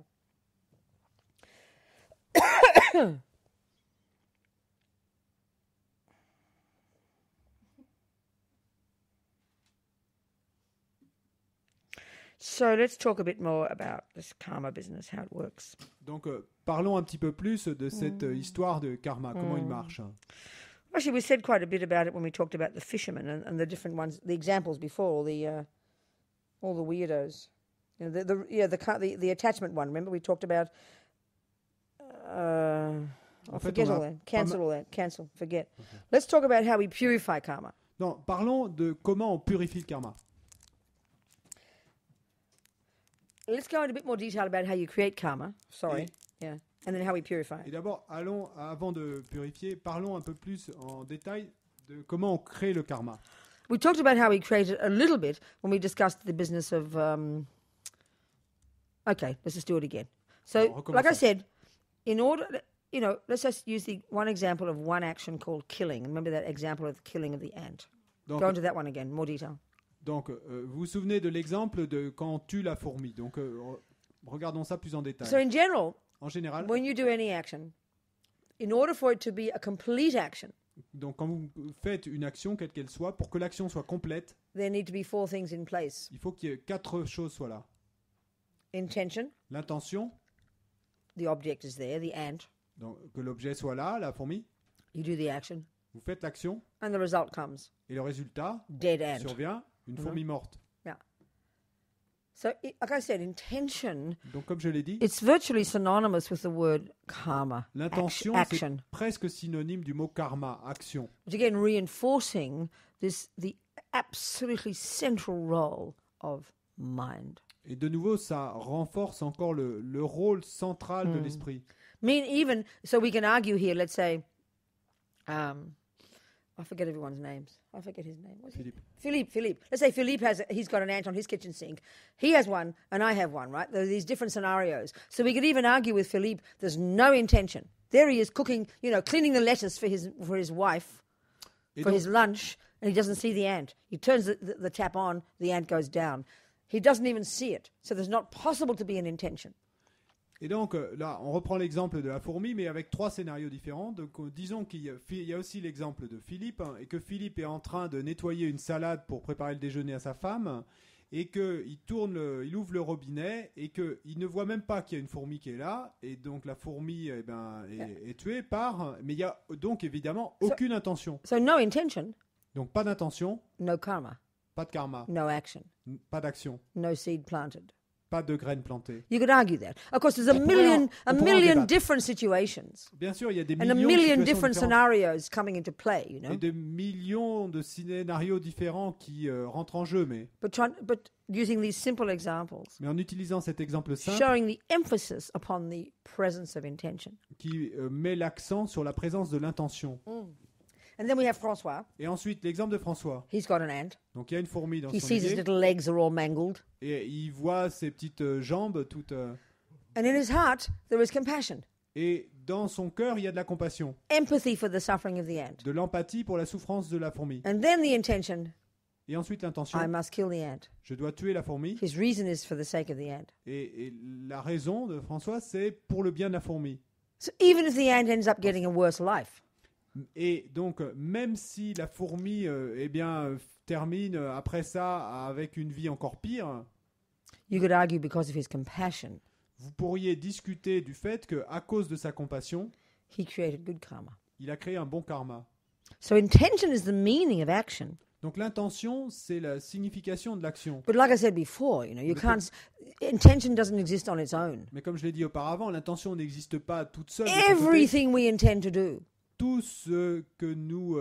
So let's talk a bit more about this karma business, how it works. Donc, parlons un petit peu plus de cette histoire de karma, comment il marche. Actually, we said quite a bit about it when we talked about the fishermen and the different ones, the examples before, all the weirdos. You know, the attachment one. Remember, we talked about. En fait, Forget on a all that. pas Cancel all that. Cancel. Forget. Let's talk about how we purify karma. Non, parlons de comment on purifie le karma. Let's go into a bit more detail about how you create karma. Sorry. Et- Yeah. And then how we purify Et it. d'abord, avant de purifier, parlons un peu plus en détail de comment on crée le karma. We talked about how we create it a little bit when we discussed the business of. Okay, let's just do it again. So, Bon, like I recommençons. said, in order, you know, let's just use the one example of one action called killing. Remember that example of the killing of the ant. Donc, Go into that one again, more detail. donc, vous vous souvenez de l'exemple de quand on tue la fourmi. Donc, regardons ça plus en détail. So, in general, En général, when you do any action, in order for it to be a complete action, donc quand vous faites une action, quelle qu'elle soit, pour que l'action soit complète, there need to be 4 things in place: il faut qu'il y ait 4 choses soient là. intention, L'intention, the object is there, the ant. donc que l'objet soit là, la fourmi, You do the action, vous faites l'action, and the result comes et le résultat dead ant. survient, une fourmi morte. So, like I said, intention, Donc, comme je l'ai dit, it's virtually synonymous with the word karma. l'intention, Action. c'est presque synonyme du mot karma, action. Which again reinforcing the absolutely central role of mind. Et de nouveau, ça renforce encore le rôle central de l'esprit. I mean, even so, we can argue here. Let's say, I forget everyone's names. I forget his name. What's Philippe. Philippe. Let's say Philippe he's got an ant on his kitchen sink. He has one, and I have one. Right? There are these different scenarios. So we could even argue with Philippe. There's no intention. There he is cooking, you know, cleaning the lettuce for his wife, Et for donc, his lunch, and he doesn't see the ant. He turns the tap on, the ant goes down. He doesn't even see it. So there's not possible to be an intention. et donc, là, on reprend l'exemple de la fourmi, mais avec 3 scénarios différents. Donc, disons qu'il y a aussi l'exemple de Philippe, hein, et que Philippe est en train de nettoyer une salade pour préparer le déjeuner à sa femme, et qu'il ouvre le robinet, et qu'il ne voit même pas qu'il y a une fourmi qui est là, et donc la fourmi est tuée mais il n'y a donc évidemment aucune intention. So no intention, Donc, pas d'intention, no karma, pas de karma, no action, pas d'action. no seed planted. pas de graines plantées. You could argue that. Of course, there's a On pourrait million en débattre. different situations Bien sûr, il y a des and a millions de million situations different différentes scenarios coming into play, you know. et de millions de scénarios différents qui rentrent en jeu, mais But using these simple examples, en utilisant cet exemple simple showing the emphasis upon the presence of intention. qui met l'accent sur la présence de l'intention. And then we have Francois. Et ensuite, l'exemple de François. He's got an ant. Donc il y a une fourmi dans He son sees his idée little legs are all mangled. et il voit ses petites jambes toutes... And in his heart, there is compassion, et dans son cœur, il y a de la compassion, empathy for the suffering of the ant. de l'empathie pour la souffrance de la fourmi. And then the intention, Et ensuite l'intention, I must kill the ant. je dois tuer la fourmi. His reason is for the sake of the ant. Et la raison de François, c'est pour le bien de la fourmi. So even if the ant ends up getting a worse life, Et donc, même si la fourmi termine après ça avec une vie encore pire, you could argue because of his compassion, vous pourriez discuter du fait qu'à cause de sa compassion, he created good karma. il a créé un bon karma. So intention is the meaning of action. Donc l'intention, c'est la signification de l'action. But like I said before, you know, intention doesn't exist on its own. Mais comme je l'ai dit auparavant, l'intention n'existe pas toute seule. de son côté. Everything we intend to do, Tout ce que nous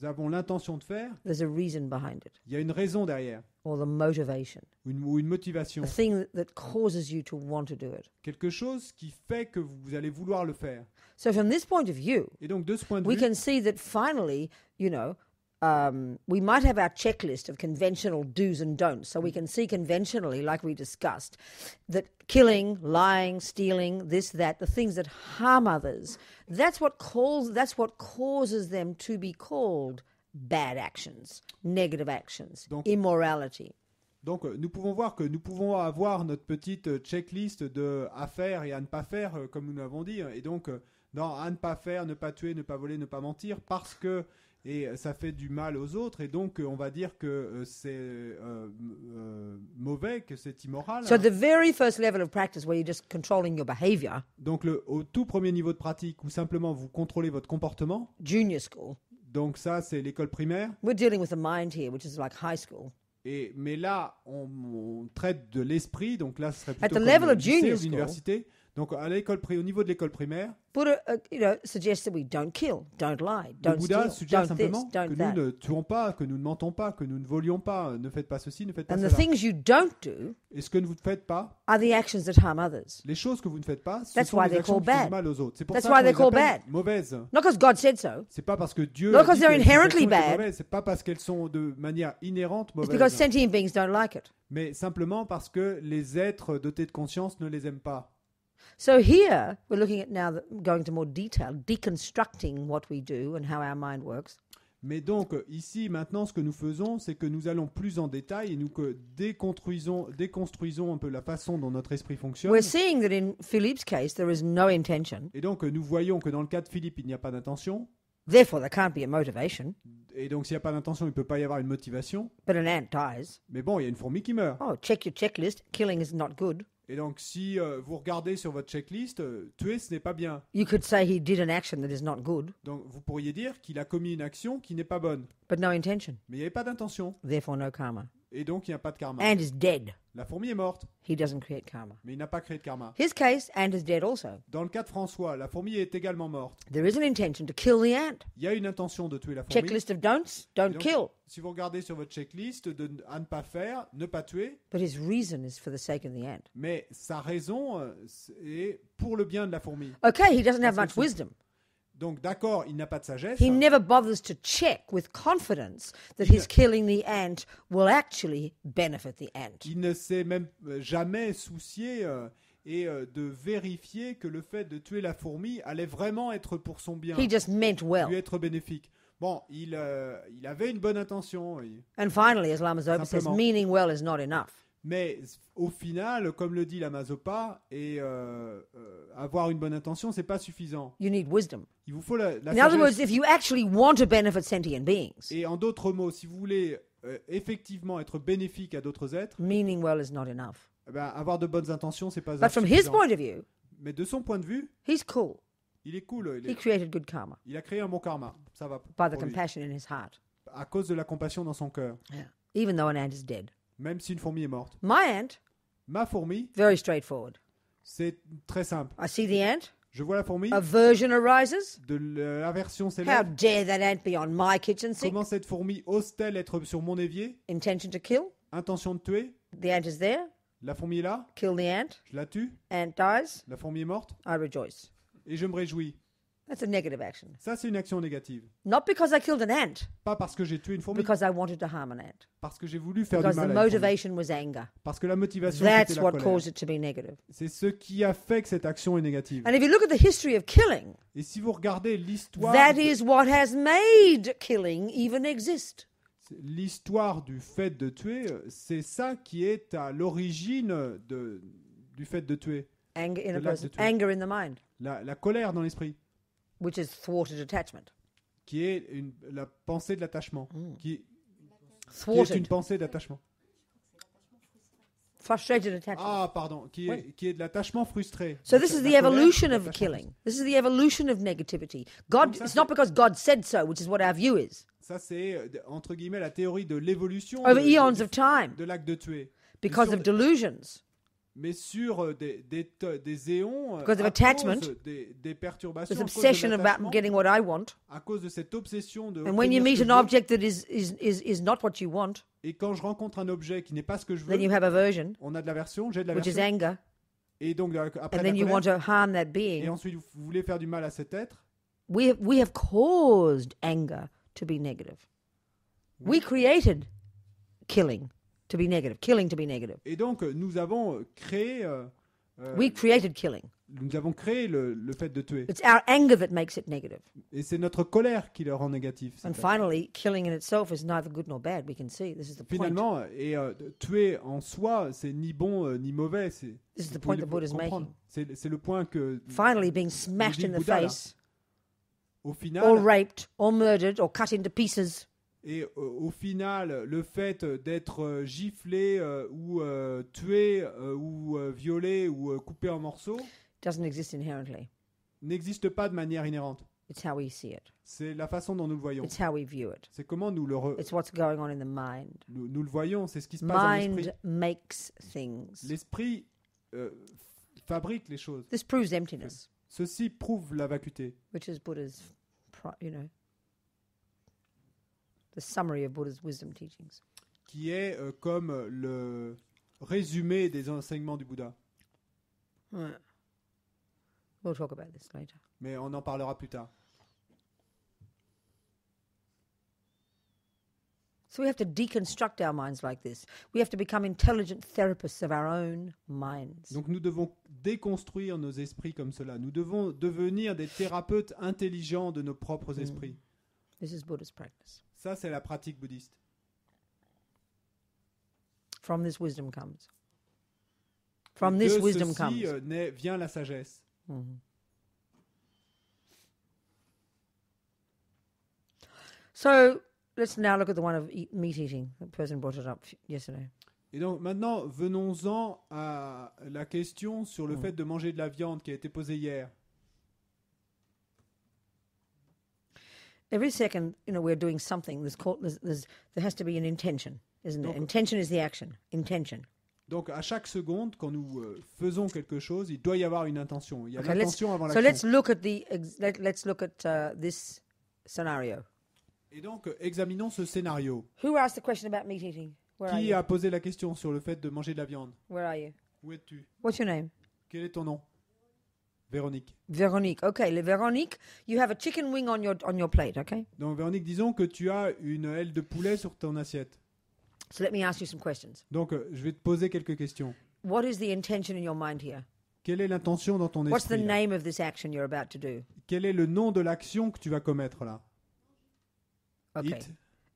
avons l'intention de faire, there's a reason behind it, il y a une raison derrière, or the motivation, ou une motivation, the thing that causes you to want to do it. quelque chose qui fait que vous allez vouloir le faire. So from this point of view, Et donc de ce point de we vue, can see that finally, you know, we might have our checklist of conventional do's and don'ts. So we can see conventionally, like we discussed, that killing, lying, stealing, this, that, the things that harm others, that's what causes them to be called bad actions, negative actions, Donc- immorality. donc nous pouvons voir que nous pouvons avoir notre petite checklist de à faire et à ne pas faire, comme nous l'avons dit. Et donc, dans à ne pas faire, ne pas tuer, ne pas voler, ne pas mentir, parce que ça fait du mal aux autres. Et donc, on va dire que c'est mauvais, que c'est immoral. So the very first level of practice where you're just controlling your behavior, Donc, au tout premier niveau de pratique, où simplement vous contrôlez votre comportement, junior school, donc ça, c'est l'école primaire. we're dealing with the mind here, which is like high school. Mais là, on traite de l'esprit, donc là, ce serait At plutôt the comme level le of lycée junior ou school. l'université. Donc, au niveau de l'école primaire, Buddha, suggests that we don't kill, don't lie, le don't Bouddha steal, suggère don't simplement this, que don't nous that. ne tuons pas, que nous ne mentons pas, que nous ne volions pas, ne faites pas ceci, ne faites pas And the cela. things you don't do Et ce que vous ne faites pas, are the actions that harm others. les choses que vous ne faites pas, ce That's sont why les they're actions called qui font bad. du mal aux autres. C'est pour That's ça why qu'on they're les called appelle bad. mauvaises. Not because God said so. C'est pas parce que Dieu Not a 'cause dit they're que ces inherently actions étaient bad. mauvaises. C'est pas parce qu'elles sont de manière inhérente It's because mauvaises, sentient beings don't like it. mais simplement parce que les êtres dotés de conscience ne les aiment pas. So here we're looking at now going to more detail, deconstructing what we do and how our mind works. Mais donc, ici, maintenant, ce que nous faisons, c'est que nous allons plus en détail et nous déconstruisons un peu la façon dont notre esprit fonctionne. We're seeing that in Philippe's case there is no intention, Et donc, nous voyons que dans le cas de Philippe, il n'y a pas d'intention. therefore there can't be a motivation, Et donc, s'il n'y a pas d'intention, il ne peut pas y avoir une motivation. but an ant dies. Mais bon, il y a une fourmi qui meurt. Oh, check your checklist. Killing is not good. Et donc, si vous regardez sur votre checklist, tuer, ce n'est pas bien. You could say he did an action that is not good, Donc, vous pourriez dire qu'il a commis une action qui n'est pas bonne. but no intention. Mais il n'y avait pas d'intention. Therefore no karma. Et donc, il n'y a pas de karma. Ant is dead. La fourmi est morte, He doesn't create karma. mais il n'a pas créé de karma. His case, ant is dead also. Dans le cas de François, la fourmi est également morte. There is an intention to kill the ant. Il y a une intention de tuer la fourmi. Checklist of don'ts, don't Donc, kill. Si vous regardez sur votre checklist à ne pas faire, ne pas tuer, But his reason is for the sake of the ant. mais sa raison est pour le bien de la fourmi. Okay, he doesn't have Parce que much wisdom. Donc d'accord, il n'a pas de sagesse. He never bothers to check with confidence that his killing the ant will actually benefit the ant. Il ne s'est même jamais soucié de vérifier que le fait de tuer la fourmi allait vraiment être pour son bien, He just meant lui well. être bénéfique. Bon, il avait une bonne intention, And finally, as Lama Zopa says, Simplement. meaning well is not enough. mais au final, comme le dit Lama Zopa, avoir une bonne intention, c'est pas suffisant. You need wisdom. Il vous faut la In other words, sagesse. if you actually want to benefit sentient beings, Et en d'autres mots, si vous voulez effectivement être bénéfique à d'autres êtres, meaning well is not enough. eh ben, avoir de bonnes intentions, c'est pas But from his suffisant. point of view, Mais de son point de vue, he's cool. il est cool. He created good karma Il a créé un bon karma. Ça va. by the pour lui. compassion in his heart, À cause de la compassion dans son cœur. even though an ant is dead. Même si une fourmi est morte. My ant Ma fourmi, Very straightforward. c'est très simple. I see the ant. Je vois la fourmi, Aversion arises. de l'aversion How s'élève. dare that ant be on my kitchen sink? Comment cette fourmi ose-t-elle être sur mon évier? Intention to kill. Intention de tuer. The ant is there. La fourmi est là, Kill the ant. je la tue. Ant dies. La fourmi est morte I rejoice. et je me réjouis. That's a negative action. Ça, c'est une action négative. Not because I killed an ant, Pas parce que j'ai tué une fourmi, because I wanted to harm an ant. parce que j'ai voulu faire du Because the mal à une fourmi. motivation was anger. Parce que la motivation, That's c'était la what colère. caused it to be negative. C'est ce qui a fait que cette action est négative. And if you look at the history of killing, Et si vous regardez l'histoire, that is what has made killing even exist. l'histoire du fait de tuer, c'est ça qui est à l'origine du fait de tuer. Anger in a The person, lack of anger in the mind, La colère dans l'esprit, which is thwarted attachment. qui est la pensée de l'attachement, qui est une Thwarted, pensée d'attachement. frustrated attachment. Ah, pardon, qui est de l'attachement frustré. So this is the La colère, evolution of l'attachement killing. This is the evolution of negativity. God, Donc ça, it's c'est- not because God said so, which is what our view is, Ça, c'est, entre guillemets, la théorie de l'évolution over eons of time, de l'acte de tuer. because sur of delusions. Mais sur des éons, Because of à attachment, cause des perturbations, This à cause de obsession about l'attachement, getting what I want. à cause de cette obsession de... And when you obtenir ce meet que an je veux, object that is not what you want, et quand je rencontre un objet qui n'est pas ce que je then you veux, have aversion, on a de l'aversion, j'ai de which is l'aversion, anger, et donc après and la then you colère, want to harm that et being. ensuite vous voulez faire du mal à cet être. We have caused anger to be negative. We created killing to be negative, killing to be negative. Et donc nous avons créé, We created killing. le fait de tuer. It's our anger that makes it negative. Et c'est notre colère qui le rend négatif. And cette finally, killing in itself is neither good nor bad. We can see this is the point. Finalement, tuer en soi, c'est ni bon ni mauvais. This is the vous point pouvez the Buddha is comprendre. making. C'est le point que, Finally, being smashed in the Bouddha, là. face, au or final, raped, or murdered, or cut into pieces, au final, le fait d'être giflé ou tué ou violé ou coupé en morceaux doesn't exist inherently. n'existe pas de manière inhérente. It's how we see it. C'est la façon dont nous le voyons. It's how we view it. C'est comment nous It's what's going on in the mind. nous le voyons. C'est ce qui se passe dans Mind l'esprit. makes things. L'esprit fabrique les choses. This proves emptiness, Ceci prouve la vacuité, which is Buddha's, the summary of Buddha's wisdom teachings. qui est comme le résumé des enseignements du Bouddha. Right. We'll talk about this later. Mais on en parlera plus tard. So we have to deconstruct our minds like this. We have to become intelligent therapists of our own minds. Donc nous devons déconstruire nos esprits comme cela. Nous devons devenir des thérapeutes intelligents de nos propres esprits. This is Buddha's practice. Ça, c'est la pratique bouddhiste. From this wisdom comes. From De this wisdom ceci comes. vient la sagesse. So let's now look at the one of meat eating. The person brought it up yesterday. Et donc maintenant, venons-en à la question sur le fait de manger de la viande qui a été posée hier. Every second, we're doing something. There has to be an intention, isn't there? Donc- Intention is the action. Intention. Donc à chaque seconde, quand nous faisons quelque chose, il doit y avoir une intention. Il y a Okay, l'intention avant so l'action. let's look at let's look at this scenario. Et donc examinons ce scénario. Who asked the question about meat eating? Where are Qui you? a posé la question sur le fait de manger de la viande? Where are you? Où es-tu? What's your name? Quel est ton nom? Véronique. Véronique. Okay, Véronique, you have a chicken wing on your plate, okay? Donc Véronique, disons que tu as une aile de poulet sur ton assiette. So let me ask you some questions. Donc je vais te poser quelques questions. What is the intention in your mind here? Quelle est l'intention dans ton What's the esprit là? name of this action you're about to do? Quel est le nom de l'action que tu vas commettre là? Okay. Eat.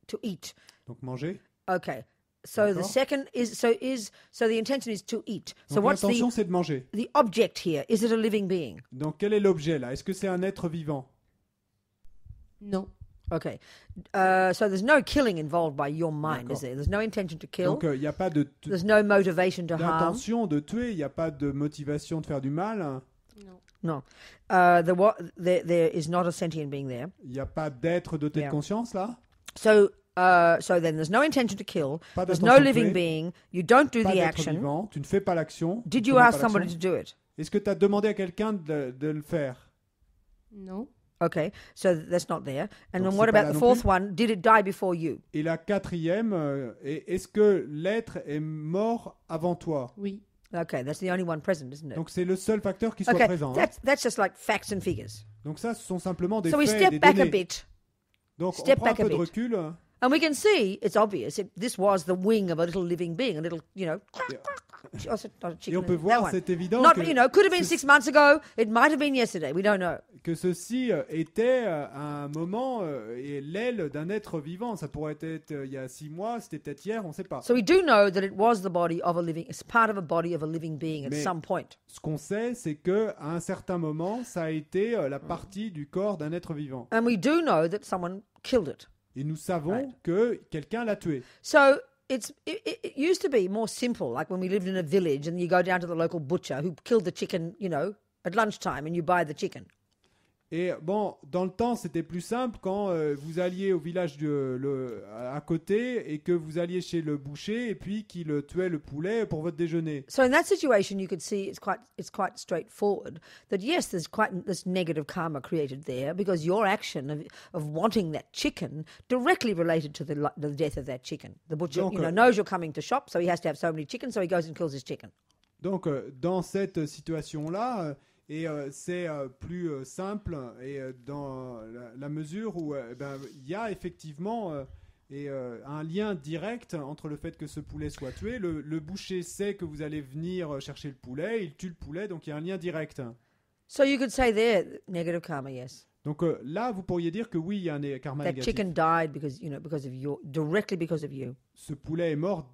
To eat. Donc manger. Okay. So the D'accord. second is so the intention is to eat. So Donc what's l'intention c'est de manger. the object here? Is it a living being? Donc quel est l'objet là? Est-ce que c'est un être vivant? Non. Okay. So there's no killing involved by your mind, D'accord. is there? There's no intention to kill. Donc il n'y a pas There's no motivation to harm. d'intention de tuer, il n'y a pas de motivation de faire du mal, hein. Non. No. There is not a sentient being there. Il n'y a pas d'être doté Yeah. de conscience là. So So then there's no intention to kill. Pas There's no d'intention de living tuer, being. You don't do pas the d'être action. vivant, tu ne fais pas l'action. Did tu you commets ask pas somebody l'action. to do it? Est-ce que tu as demandé à quelqu'un de le faire? Non. Okay, so that's not there. And Donc then what c'est pas about là the non fourth plus. one? Did it die before you? Et la quatrième, est-ce que l'être est mort avant toi? Oui. Okay, that's the only one present, isn't it? Donc c'est le seul facteur qui soit Okay, présent. Hein. that's just like facts and figures. Donc ça, ce sont simplement des So we faits, step des back a données. bit, Donc on step prend un back a peu de bit. recul. and we can see it's obvious. This was the wing of a little living being, a little, not a chicken. Et on peut that voir, one. c'est évident Not, que, could have been ce- 6 months ago. It might have been yesterday. We don't know. que ceci était un moment et l'aile d'un être vivant. Ça pourrait être il y a 6 mois, c'était peut-être hier, on ne sait pas. So we do know that it was the body of a living. It's part of a body of a living being at Mais- some point. Ce qu'on sait, c'est que à un certain moment, ça a été la partie du corps d'un être vivant. And we do know that someone killed it. Et nous savons Right. que quelqu'un l'a tué. So it used to be more simple, like when we lived in a village and you go down to the local butcher who killed the chicken, at lunchtime and you buy the chicken. Et bon, dans le temps, c'était plus simple quand vous alliez au village à côté et que vous alliez chez le boucher et puis qu'il tuait le poulet pour votre déjeuner. So in that situation, you could see it's quite straightforward that yes, there's quite this negative karma created there because your action of wanting that chicken directly related to the death of that chicken. The butcher, Donc, knows you're coming to shop, so he has to have so many chickens, so he goes and kills his chicken. Donc, dans cette situation-là, c'est plus simple et dans la mesure où il y a effectivement un lien direct entre le fait que ce poulet soit tué. Le boucher sait que vous allez venir chercher le poulet, il tue le poulet, donc il y a un lien direct. So you could say there, negative karma, yes. Donc là, vous pourriez dire que oui, il y a un karma That négatif. chicken died directly because of you. Ce poulet est mort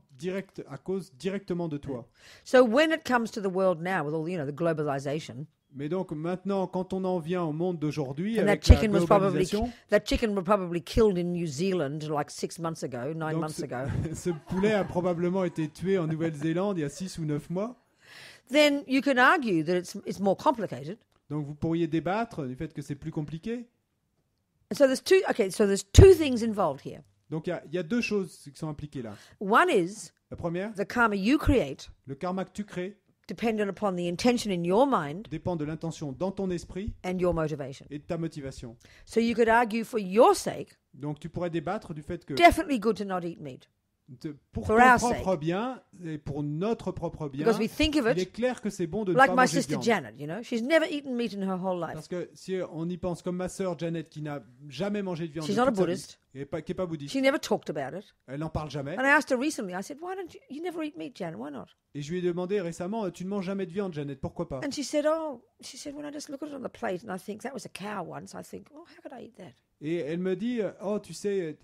à cause directement de toi. So when it comes to the world now with all the globalization, Mais donc maintenant, quand on en vient au monde d'aujourd'hui, and that avec la chicken was globalisation, probably killed in New Zealand like 6 months ago, 9 donc months ago, ce poulet a probablement été tué en Nouvelle-Zélande il y a 6 ou 9 mois. then you can argue that it's more complicated. Donc vous pourriez débattre du fait que c'est plus compliqué. And so there's two things involved here. Donc il y a deux choses qui sont impliquées là. One is La première, the karma you create le karma que tu crées dependent upon the intention in your mind dépend de l'intention dans ton esprit and your motivation. et de ta motivation. So you could argue for your sake, Donc tu pourrais débattre du fait que definitely good to not eat meat. pour For ton our propre bien et pour notre propre bien, Because we think of il est it clair que c'est bon de ne like pas my manger de sister viande. Janet, she's never eaten meat in her whole life. Parce que si on y pense comme ma sœur Janet qui n'a jamais mangé de viande, She's de not a toute sa vie, Buddhist. et qui n'est pas bouddhiste, She never talked about it. elle n'en parle jamais. And I asked her recently, I said, why don't you never eat meat, Janet? Why not? Et je lui ai demandé récemment, tu ne manges jamais de viande, Janet, pourquoi pas? And she said, when I just look at it on the plate and I think that was a cow once, I think, oh, how could I eat that? Et elle me dit, oh, tu sais,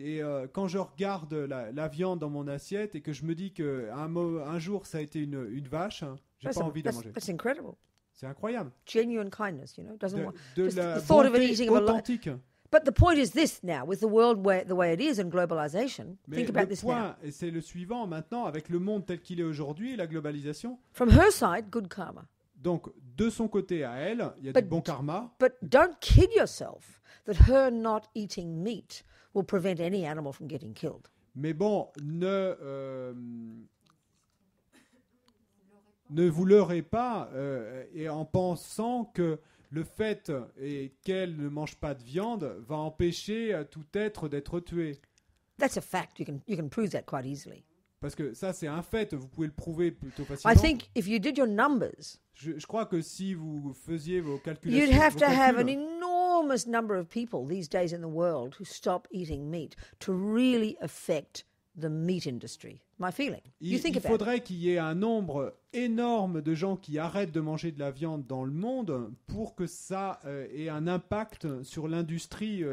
quand je regarde la viande dans mon assiette et que je me dis qu'un jour ça a été une vache, j'ai pas envie de la manger. That's incredible. C'est incroyable. Genuine kindness, doesn't De, want. de just la the thought of it bonté eating of a authentique. But the point is this now, with the world the way it is and globalization, Mais think about le this now. point, et c'est le suivant maintenant, avec le monde tel qu'il est aujourd'hui, la globalisation, From her side, good karma. donc de son côté à elle, il y a du But- bon karma, But don't kid yourself that her not eating meat will prevent any animal from getting killed. mais bon, ne vous leurrez pas et en pensant que le fait qu'elle ne mange pas de viande va empêcher tout être d'être tué. That's a fact. You can prove that quite easily. Parce que ça, c'est un fait, vous pouvez le prouver plutôt facilement. I think if you did your numbers, Je crois que si vous faisiez vos calculations, you'd have vos to have an calculs, enormous number of people these days in the world who stop eating meat to really affect the meat industry. My feeling. You think il about it. faudrait qu'il y ait un nombre énorme de gens qui arrêtent de manger de la viande dans le monde pour que ça ait un impact sur l'industrie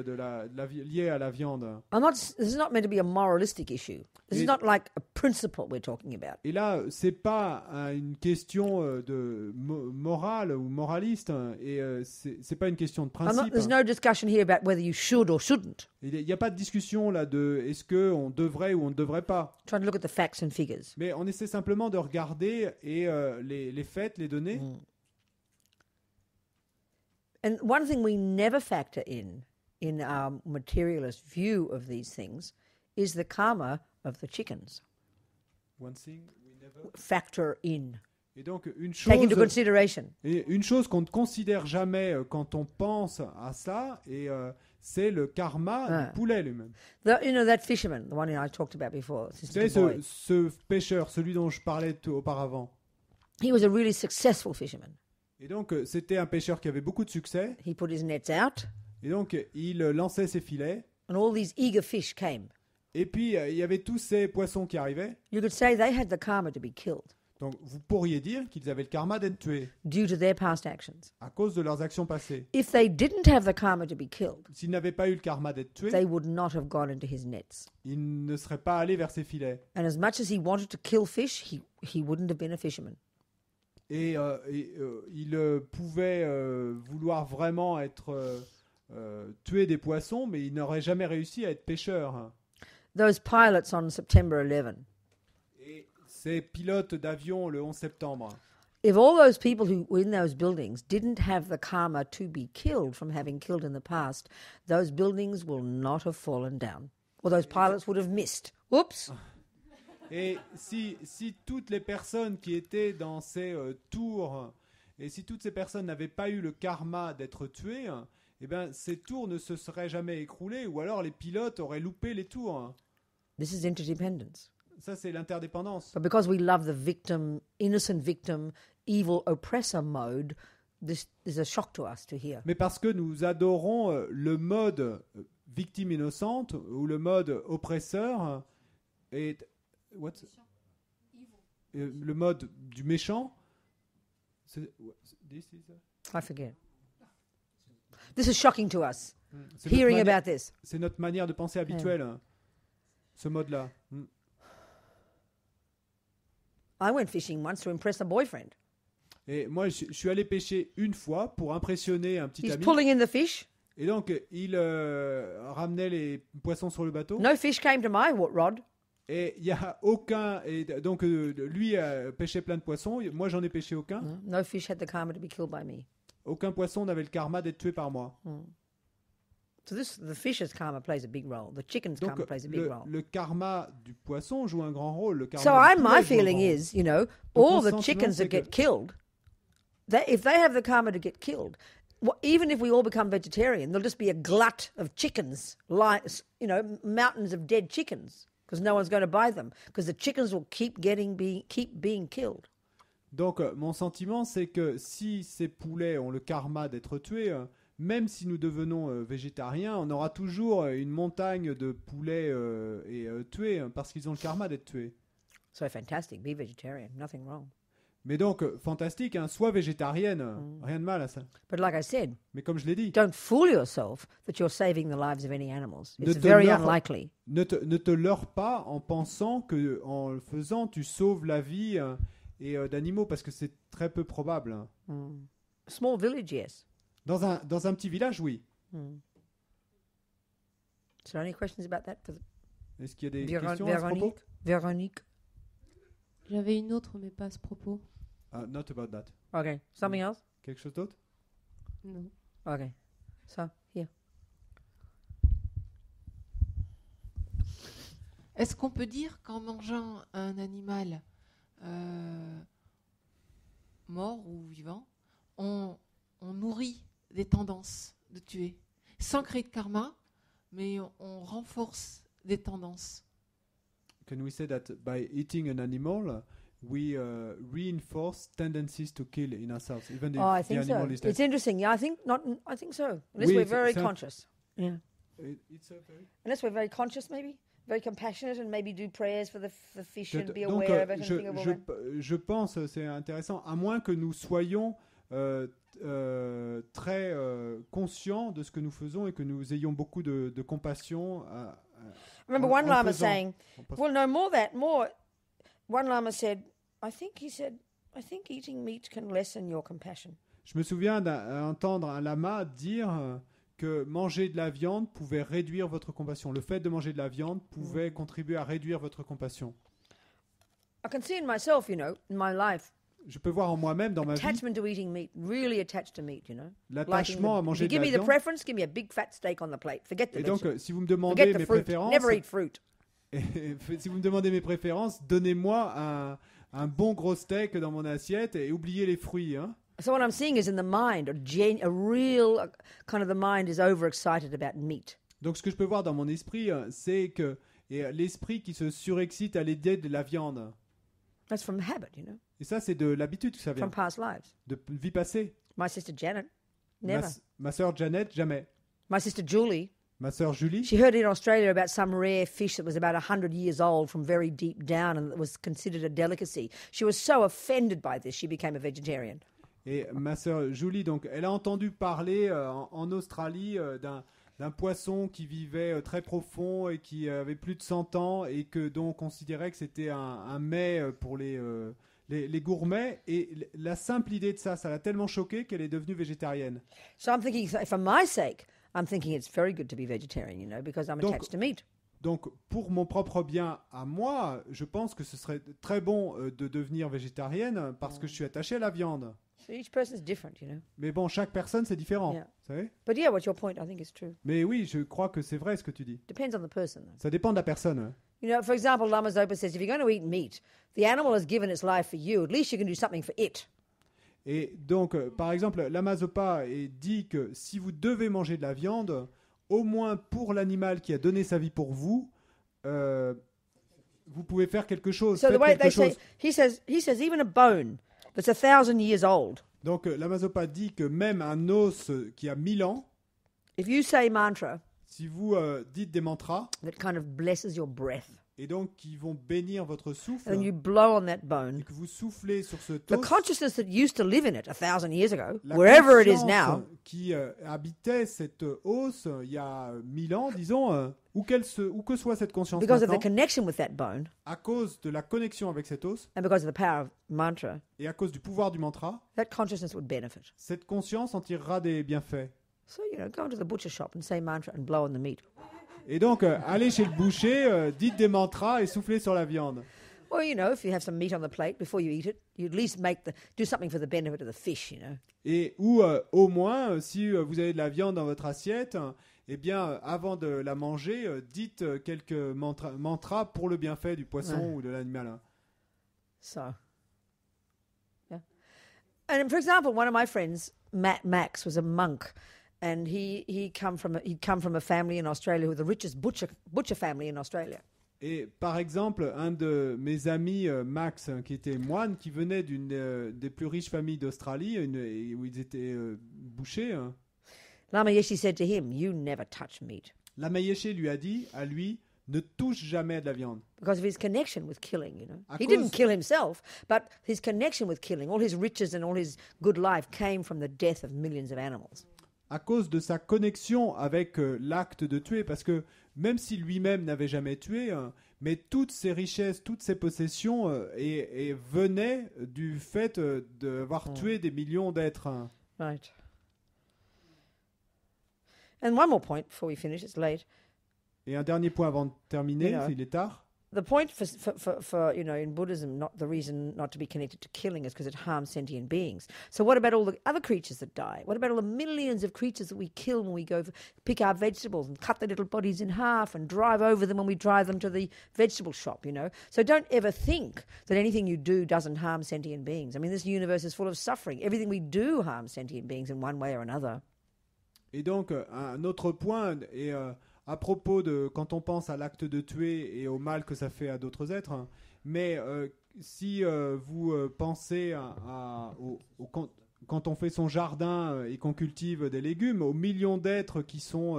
liée à la viande. This is not meant to be a moralistic issue. This is Et- not like a principle we're talking about. Et là, c'est pas une question de morale ou moraliste, et c'est pas une question de principe. There's no discussion here about whether you should or shouldn't. Il n'y a pas de discussion là de est-ce qu'on devrait ou on ne devrait pas. Trying to look at the facts and figures. Mais on essaie simplement de regarder et les faits, les données. And one thing we never factor in our materialist view of these things is the karma of the chickens. One thing we never- Factor in. Et donc Take into consideration. une chose qu'on ne considère jamais quand on pense à ça, c'est le karma du poulet lui-même. You know that fisherman, the one I talked about before. Vous savez, ce pêcheur, celui dont je parlais auparavant, He was a really successful fisherman. et donc c'était un pêcheur qui avait beaucoup de succès, He put his nets out, et donc il lançait ses filets, and all these eager fish came. et puis il y avait tous ces poissons qui arrivaient. You could say they had the karma to be killed Donc vous pourriez dire qu'ils avaient le karma d'être tués due to their past actions. à cause de leurs actions passées. If they didn't have the karma to be killed, S'ils n'avaient pas eu le karma d'être tués, they would not have gone into his nets. ils ne seraient pas allés vers ses filets. And as much as he wanted to kill fish, he wouldn't have been a fisherman. Et il pouvait vouloir vraiment tuer des poissons, mais il n'aurait jamais réussi à être pêcheur. Those pilots on September 11, Et ces pilotes d'avion le 11 septembre, if all those people who were in those buildings didn't have the karma to be killed from having killed in the past, those buildings will not have fallen down. Or those pilots would have missed. Whoops. et si toutes les personnes qui étaient dans ces tours, et si toutes ces personnes n'avaient pas eu le karma d'être tuées, eh bien, ces tours ne se seraient jamais écroulées, ou alors les pilotes auraient loupé les tours. This is interdependence. Ça, c'est l'interdépendance. But because we love the victim, innocent victim, evil oppressor mode, this is a shock to us to hear. Mais parce que nous adorons le mode victime innocente ou le mode oppresseur et le mode du méchant. I forget. This is shocking to us, C'est notre hearing manière- about this. C'est notre manière de penser habituelle, ce mode-là. I went fishing once to impress a boyfriend. Et moi, je suis allé pêcher une fois pour impressionner un petit He's ami. pulling in the fish. Et donc, il ramenait les poissons sur le bateau. No fish came to my rod. Et il n'y a aucun. Et donc, lui pêchait plein de poissons. Moi, j'en ai pêché aucun. No fish had the karma to be killed by me. Aucun poisson n'avait le karma d'être tué par moi. So the fish's karma plays a big role. The chicken's karma Donc, plays a big role. le karma du poisson joue un grand rôle. Le karma So du poulet my joue un feeling grand rôle. is, you know, mon all the sentiment, chickens c'est that que- get killed, if they have the karma to get killed, even if we all become vegetarian, there'll just be a glut of chickens, mountains of dead chickens, because no one's going to buy them, because the chickens will keep being killed. Donc, mon sentiment, c'est que si ces poulets ont le karma d'être tués, même si nous devenons végétariens, on aura toujours une montagne de poulets tués parce qu'ils ont le karma d'être tués. So fantastic, be vegetarian, nothing wrong. Mais donc, fantastique, hein, sois végétarienne, rien de mal à ça. But like I said, Mais comme je l'ai dit, don't fool yourself that you're saving the lives of any animals. Ne It's te very leurre- unlikely. ne te leurre pas en pensant que en le faisant, tu sauves la vie d'animaux, parce que c'est très peu probable. Hein. A small village, yes. Dans un petit village, oui. So any questions about that? For Est-ce qu'il y a des questions à ce propos? Véronique? J'avais une autre, mais pas à ce propos. Not about that. Okay. Something else? Quelque chose d'autre? Non. Okay. So, here. Est-ce qu'on peut dire qu'en mangeant un animal mort ou vivant, on nourrit des tendances de tuer, sans créer de karma, mais on renforce des tendances? Can we say that by eating an animal, we reinforce tendencies to kill in ourselves, even if I the think so. animal is dead? It's interesting. Yeah, I think so. Unless Oui, we're very c'est un- conscious. Yeah. It's a very- Unless we're very conscious, maybe. Very compassionate and maybe do prayers for the fish and be Donc, aware of it and think of all that. je pense, c'est intéressant, à moins que nous soyons très conscients de ce que nous faisons et que nous ayons beaucoup de compassion. I remember en- one en lama faisant- saying, well, no, more. One lama said, I think eating meat can lessen your compassion. Je me souviens d'entendre un lama dire que manger de la viande pouvait réduire votre compassion. Le fait de manger de la viande pouvait contribuer à réduire votre compassion. I can see in myself, in my life, Je peux voir en moi-même, dans ma vie, attachment to eating meat, really attached to meat, l'attachement à If manger you de give la me the viande. preference, give me a big fat steak on the plate. Forget the Et donc, vegetables. si vous me demandez Forget the mes fruit. préférences, Never eat fruit. Et si vous me demandez mes préférences, donnez-moi un bon gros steak dans mon assiette et oubliez les fruits. Hein. So what I'm seeing is in the mind, a real kind of the mind is overexcited about meat. Donc ce que je peux voir dans mon esprit, c'est que l'esprit qui se surexcite à l'idée de la viande. That's from habit, you know, Et ça, c'est de l'habitude que ça vient, from past lives. de vie passée. My sister Janet, never. Ma sœur Janet, jamais. My sister Julie, Ma sœur Julie, she heard in Australia about some rare fish that was about 100 years old from very deep down and that was considered a delicacy. She was so offended by this, she became a vegetarian. et ma sœur Julie, donc, elle a entendu parler en Australie d'un poisson qui vivait très profond et qui avait plus de 100 ans et que donc on considérait que c'était un mets pour les gourmets. Et la simple idée de ça l'a tellement choquée qu'elle est devenue végétarienne. So I'm thinking, for my sake, I'm thinking it's very good to be vegetarian, you know, because I'm Donc- attached to meat. Donc, pour mon propre bien à moi, je pense que ce serait très bon de devenir végétarienne parce que je suis attaché à la viande. So each person's different, you know. Mais bon, chaque personne, c'est différent. Yeah. Vous savez. But yeah, what your point, I think, is true. Mais oui, je crois que c'est vrai ce que tu dis. Depends on the person, though. Ça dépend de la personne. Hein. You know, for example, Lama Zopa says, if you're going to eat meat, the animal has given its life for you. At least you can do something for it. Et donc, par exemple, Lama Zopa dit que si vous devez manger de la viande, au moins pour l'animal qui a donné sa vie pour vous, vous pouvez faire quelque chose. So the Faites way quelque they say, chose. he says, even a bone that's 1,000 years old, Donc, Lama Zopa dit que même un os qui a 1000 ans, if you say mantra, si vous dites des mantras, that kind of blesses your breath, et donc qui vont bénir votre souffle, and then you blow on that et bone, que vous soufflez sur ce the os, consciousness that used to live in it 1,000 years ago, la wherever it is conscience now, qui habitait cette os il y a 1000 ans, disons, où que soit cette conscience because of the maintenant, connection with that bone, à cause de la connection avec cet os and because of the power of mantra, et à cause du pouvoir du mantra, that consciousness would benefit. cette conscience en tirera des bienfaits. So, you know, go into the butcher shop and say mantra and blow on the meat. Et donc, allez chez le boucher, dites des mantras et soufflez sur la viande. Or, you know, if you have some meat on the plate before you eat it, you at least do something for the benefit of the fish, you know. Et ou au moins, si vous avez de la viande dans votre assiette, eh bien, avant de la manger, dites quelques mantras pour le bienfait du poisson Ouais. ou de l'animal. Hein. So, yeah. And for example, one of my friends, Max, was a monk, and he'd come from a family in Australia who were the richest butcher family in Australia. Et par exemple, un de mes amis, Max, qui était moine, qui venait d'une des plus riches familles d'Australie, où ils étaient bouchers, hein. Lama Yeshe said to him, "You never touch meat," Lama Yeshe lui a dit, à lui, ne touche jamais à de la viande. because of his connection with killing, you know. À He cause- didn't kill himself, but his connection with killing, all his riches and all his good life came from the death of millions of animals. À cause de sa connexion avec l'acte de tuer, parce que même si lui-même n'avait jamais tué, hein, mais toutes ses richesses, toutes ses possessions venaient du fait d'avoir tué des millions d'êtres. Hein. Right. And one more point before we finish, it's late. Et un dernier point avant de terminer, Yeah. il est tard. The point for you know, in Buddhism, not the reason not to be connected to killing is because it harms sentient beings. So what about all the other creatures that die? What about all the millions of creatures that we kill when we go pick our vegetables and cut their little bodies in half and drive over them when we drive them to the vegetable shop, you know? So don't ever think that anything you do doesn't harm sentient beings. I mean, this universe is full of suffering. Everything we do harms sentient beings in one way or another. Et donc, un autre point, et à propos de quand on pense à l'acte de tuer et au mal que ça fait à d'autres êtres, hein, mais si vous pensez quand on fait son jardin et qu'on cultive des légumes, aux millions d'êtres qui sont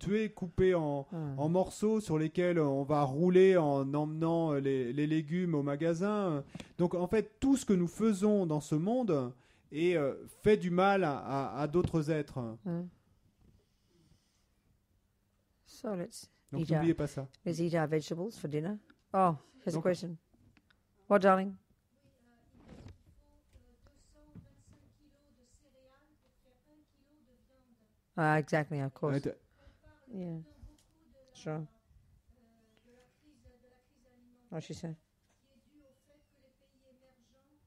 tués, coupés en morceaux sur lesquels on va rouler en emmenant les légumes au magasin. Donc en fait, tout ce que nous faisons dans ce monde fait du mal à d'autres êtres. So let's Donc eat n'oubliez pas ça. let's eat our vegetables for dinner. Oh, here's a Donc- question. What, darling? Exactly, of course. Yeah. Sure. What she said.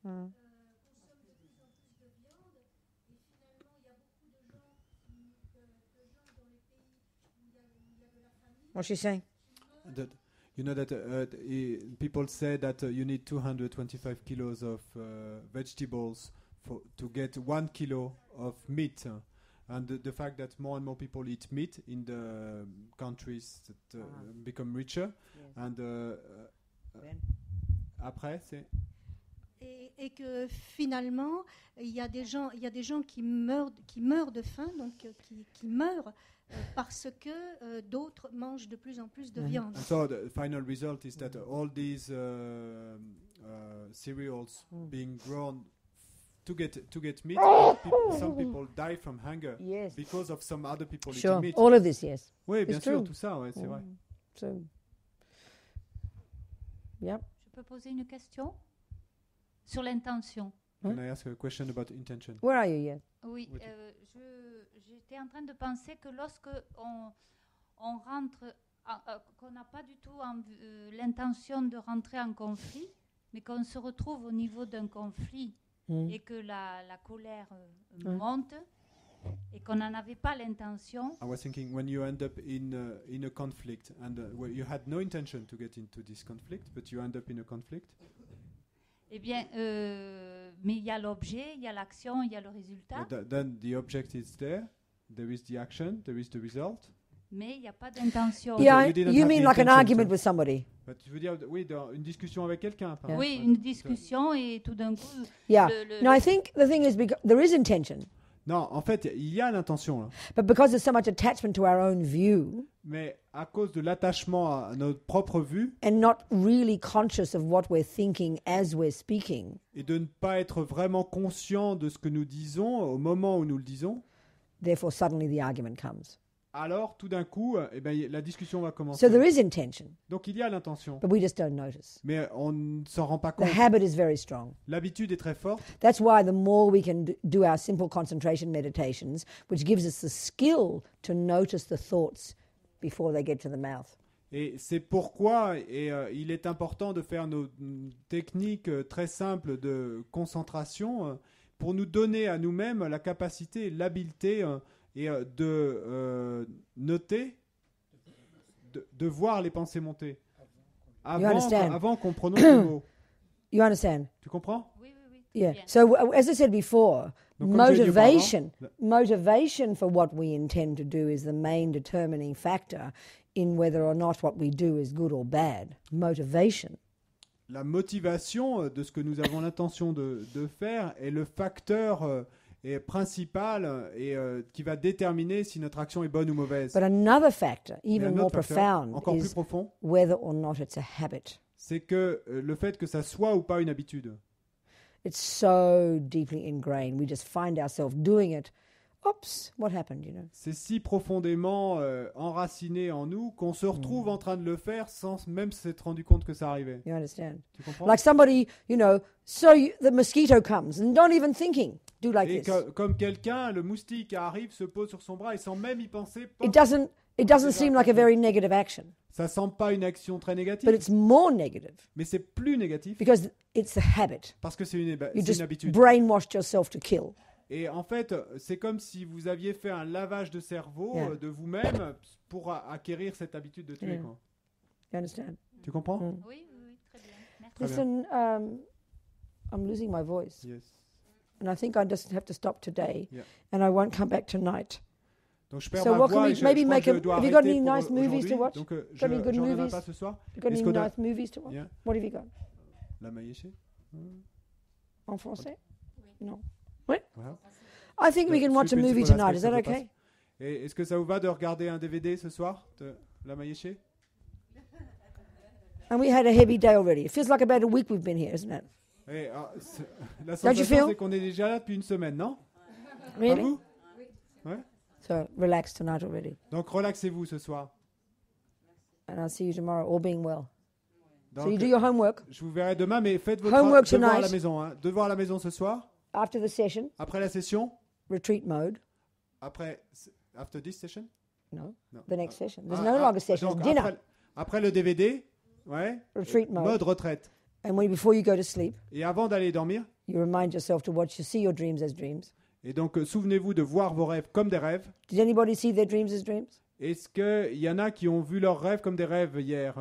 Mm. What's she saying? That You know that people say that you need 225 kilos of vegetables to get 1 kilo of meat. And the fact that more and more people eat meat in the countries that become richer. Yes. And Ben. après, c'est... Et que finalement, il y a des gens qui meurent de faim, donc qui meurent parce que d'autres mangent de plus en plus de viande. And so the final result is that all these cereals being grown to get meat, some people die from hunger Yes. because of some other people Sure. eating meat. All of this, yes. Oui, bien It's sûr, true. tout ça, ouais, c'est vrai. So, yep. Je peux poser une question sur l'intention. Hein? Can I ask a question about intention? Where are you yet? Oui, Oui. j'étais en train de penser que lorsque on rentre, qu'on n'a pas du tout l'intention de rentrer en conflit, mais qu'on se retrouve au niveau d'un conflit et que la colère monte et qu'on n'en avait pas l'intention, I was thinking when you end up in a conflict and where you had no intention to get into this conflict, but you end up in a conflict. eh bien, mais il y a l'objet, il y a l'action, il y a le résultat, Then the object is there is the action, there is the result. mais il n'y a pas d'intention. Yeah. Yeah, you didn't you have mean the like an intention argument to- with somebody. But tu veux dire, oui, dans une discussion avec quelqu'un, par Yeah. exemple. Oui, une discussion et tout d'un coup, Yeah. le- No, I think the thing is there is intention, Non, en fait, il y a l'intention, là. but because there's so much attachment to our own view Mais à cause de l'attachement à notre propre vue and not really conscious of what we're thinking as we're speaking, et de ne pas être vraiment conscient de ce que nous disons au moment où nous le disons, therefore suddenly the argument comes. alors tout d'un coup, eh ben, la discussion va commencer. So there is intention, Donc il y a l'intention, but we just don't notice. mais on ne s'en rend pas The compte. habit is very strong. L'habitude est très forte. That's why the more we can do our simple concentration meditations, which gives us the skill to notice the thoughts before they get to the mouth. Et c'est pourquoi il est important de faire nos techniques très simples de concentration pour nous donner à nous-mêmes la capacité, l'habileté et de noter, de voir les pensées monter understand? avant qu'on prononce le mot. You understand? Tu comprends? oui, oui, oui, très Yeah. bien. So as I said before, Donc, comme j'ai dit motivation auparavant, motivation for what we intend to do is the main determining factor in whether or not what we do is good or bad. Motivation. la motivation de ce que nous avons l'intention de faire est le facteur principal et qui va déterminer si notre action est bonne ou mauvaise. But another factor, Et even un more autre facteur, profound, encore plus is profond, whether or not it's a habit. c'est que le fait que ça soit ou pas une habitude. It's so deeply ingrained. We just find ourselves doing it. Oops, what happened, you know? C'est si profondément enraciné en nous qu'on se retrouve en train de le faire sans même s'être rendu compte que ça arrivait. You understand? Tu comprends? Like somebody, the mosquito comes and not even thinking, do like Et this. comme quelqu'un, le moustique arrive, se pose sur son bras et sans même y penser, It doesn't seem like a very negative action, ça semble pas une action très but négative, it's more negative mais c'est plus négatif because it's a habit. parce que c'est You une just habitude. brainwashed yourself to kill. Et en fait, c'est comme si vous aviez fait un lavage de cerveau Yeah. de vous-même pour acquérir cette habitude de tuer. Yeah. Quoi. You understand? Tu comprends? Mm. Oui, oui, oui, très bien. Merci. Très bien. Listen, I'm losing my voice, Yes. and I think I just have to stop today, Yeah. and I won't come back tonight. Donc je perds So ma what can voix we et je maybe crois make que je a- dois have you got arrêter any pour nice movies to aujourd'hui. watch? Donc Got any good j'en reviendrai movies? pas ce soir. You got any Est-ce qu'on a- nice movies to watch? Yeah. What have you got? La Maïeché. En français? No. Voilà. I think we can watch a Three movie principal tonight. Is that aspects of the okay? Et est-ce que ça vous va de regarder un DVD ce soir de La Maïeché? And we had a heavy day already. It feels like about a week we've been here, isn't it? Et, la Don't you sensation feel? c'est qu'on est déjà là depuis une semaine, non? Pas Really? vous? Ouais. So relax tonight already. Donc relaxez-vous ce soir. And I'll see you tomorrow, all being well. So Donc, you do your homework je vous verrai demain, mais faites votre Homework devoir à la tonight. maison. Hein. Devoir à la maison ce soir, after the session, après la session, retreat mode. après after this session. No, Non. the next session. There's Ah, no ah, longer session. donc It's dinner. après le DVD, ouais. Retreat mode. Mode retraite. And before you go to sleep, Et avant d'aller dormir, you remind yourself to see your dreams as dreams. et donc souvenez-vous de voir vos rêves comme des rêves. Did anybody see their dreams as dreams? Est-ce qu'il y en a qui ont vu leurs rêves comme des rêves hier,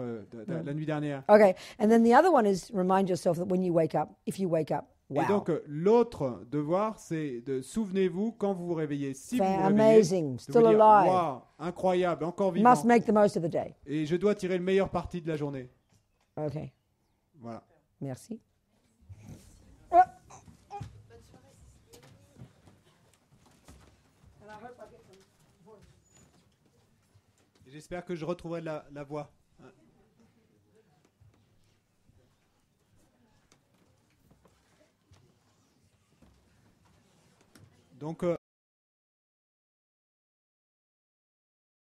la nuit dernière? Okay. And then the other one is remind yourself that when you wake up, if you wake up, wow. Et donc, l'autre devoir, c'est de souvenez-vous quand vous vous réveillez. Si vous vous réveillez, Amazing, de still vous dire, alive. wow, incroyable, encore vivant. Must make the most of the day. Et je dois tirer le meilleur parti de la journée. Okay. Voilà. Merci. Et j'espère que je retrouverai la voix. Donc,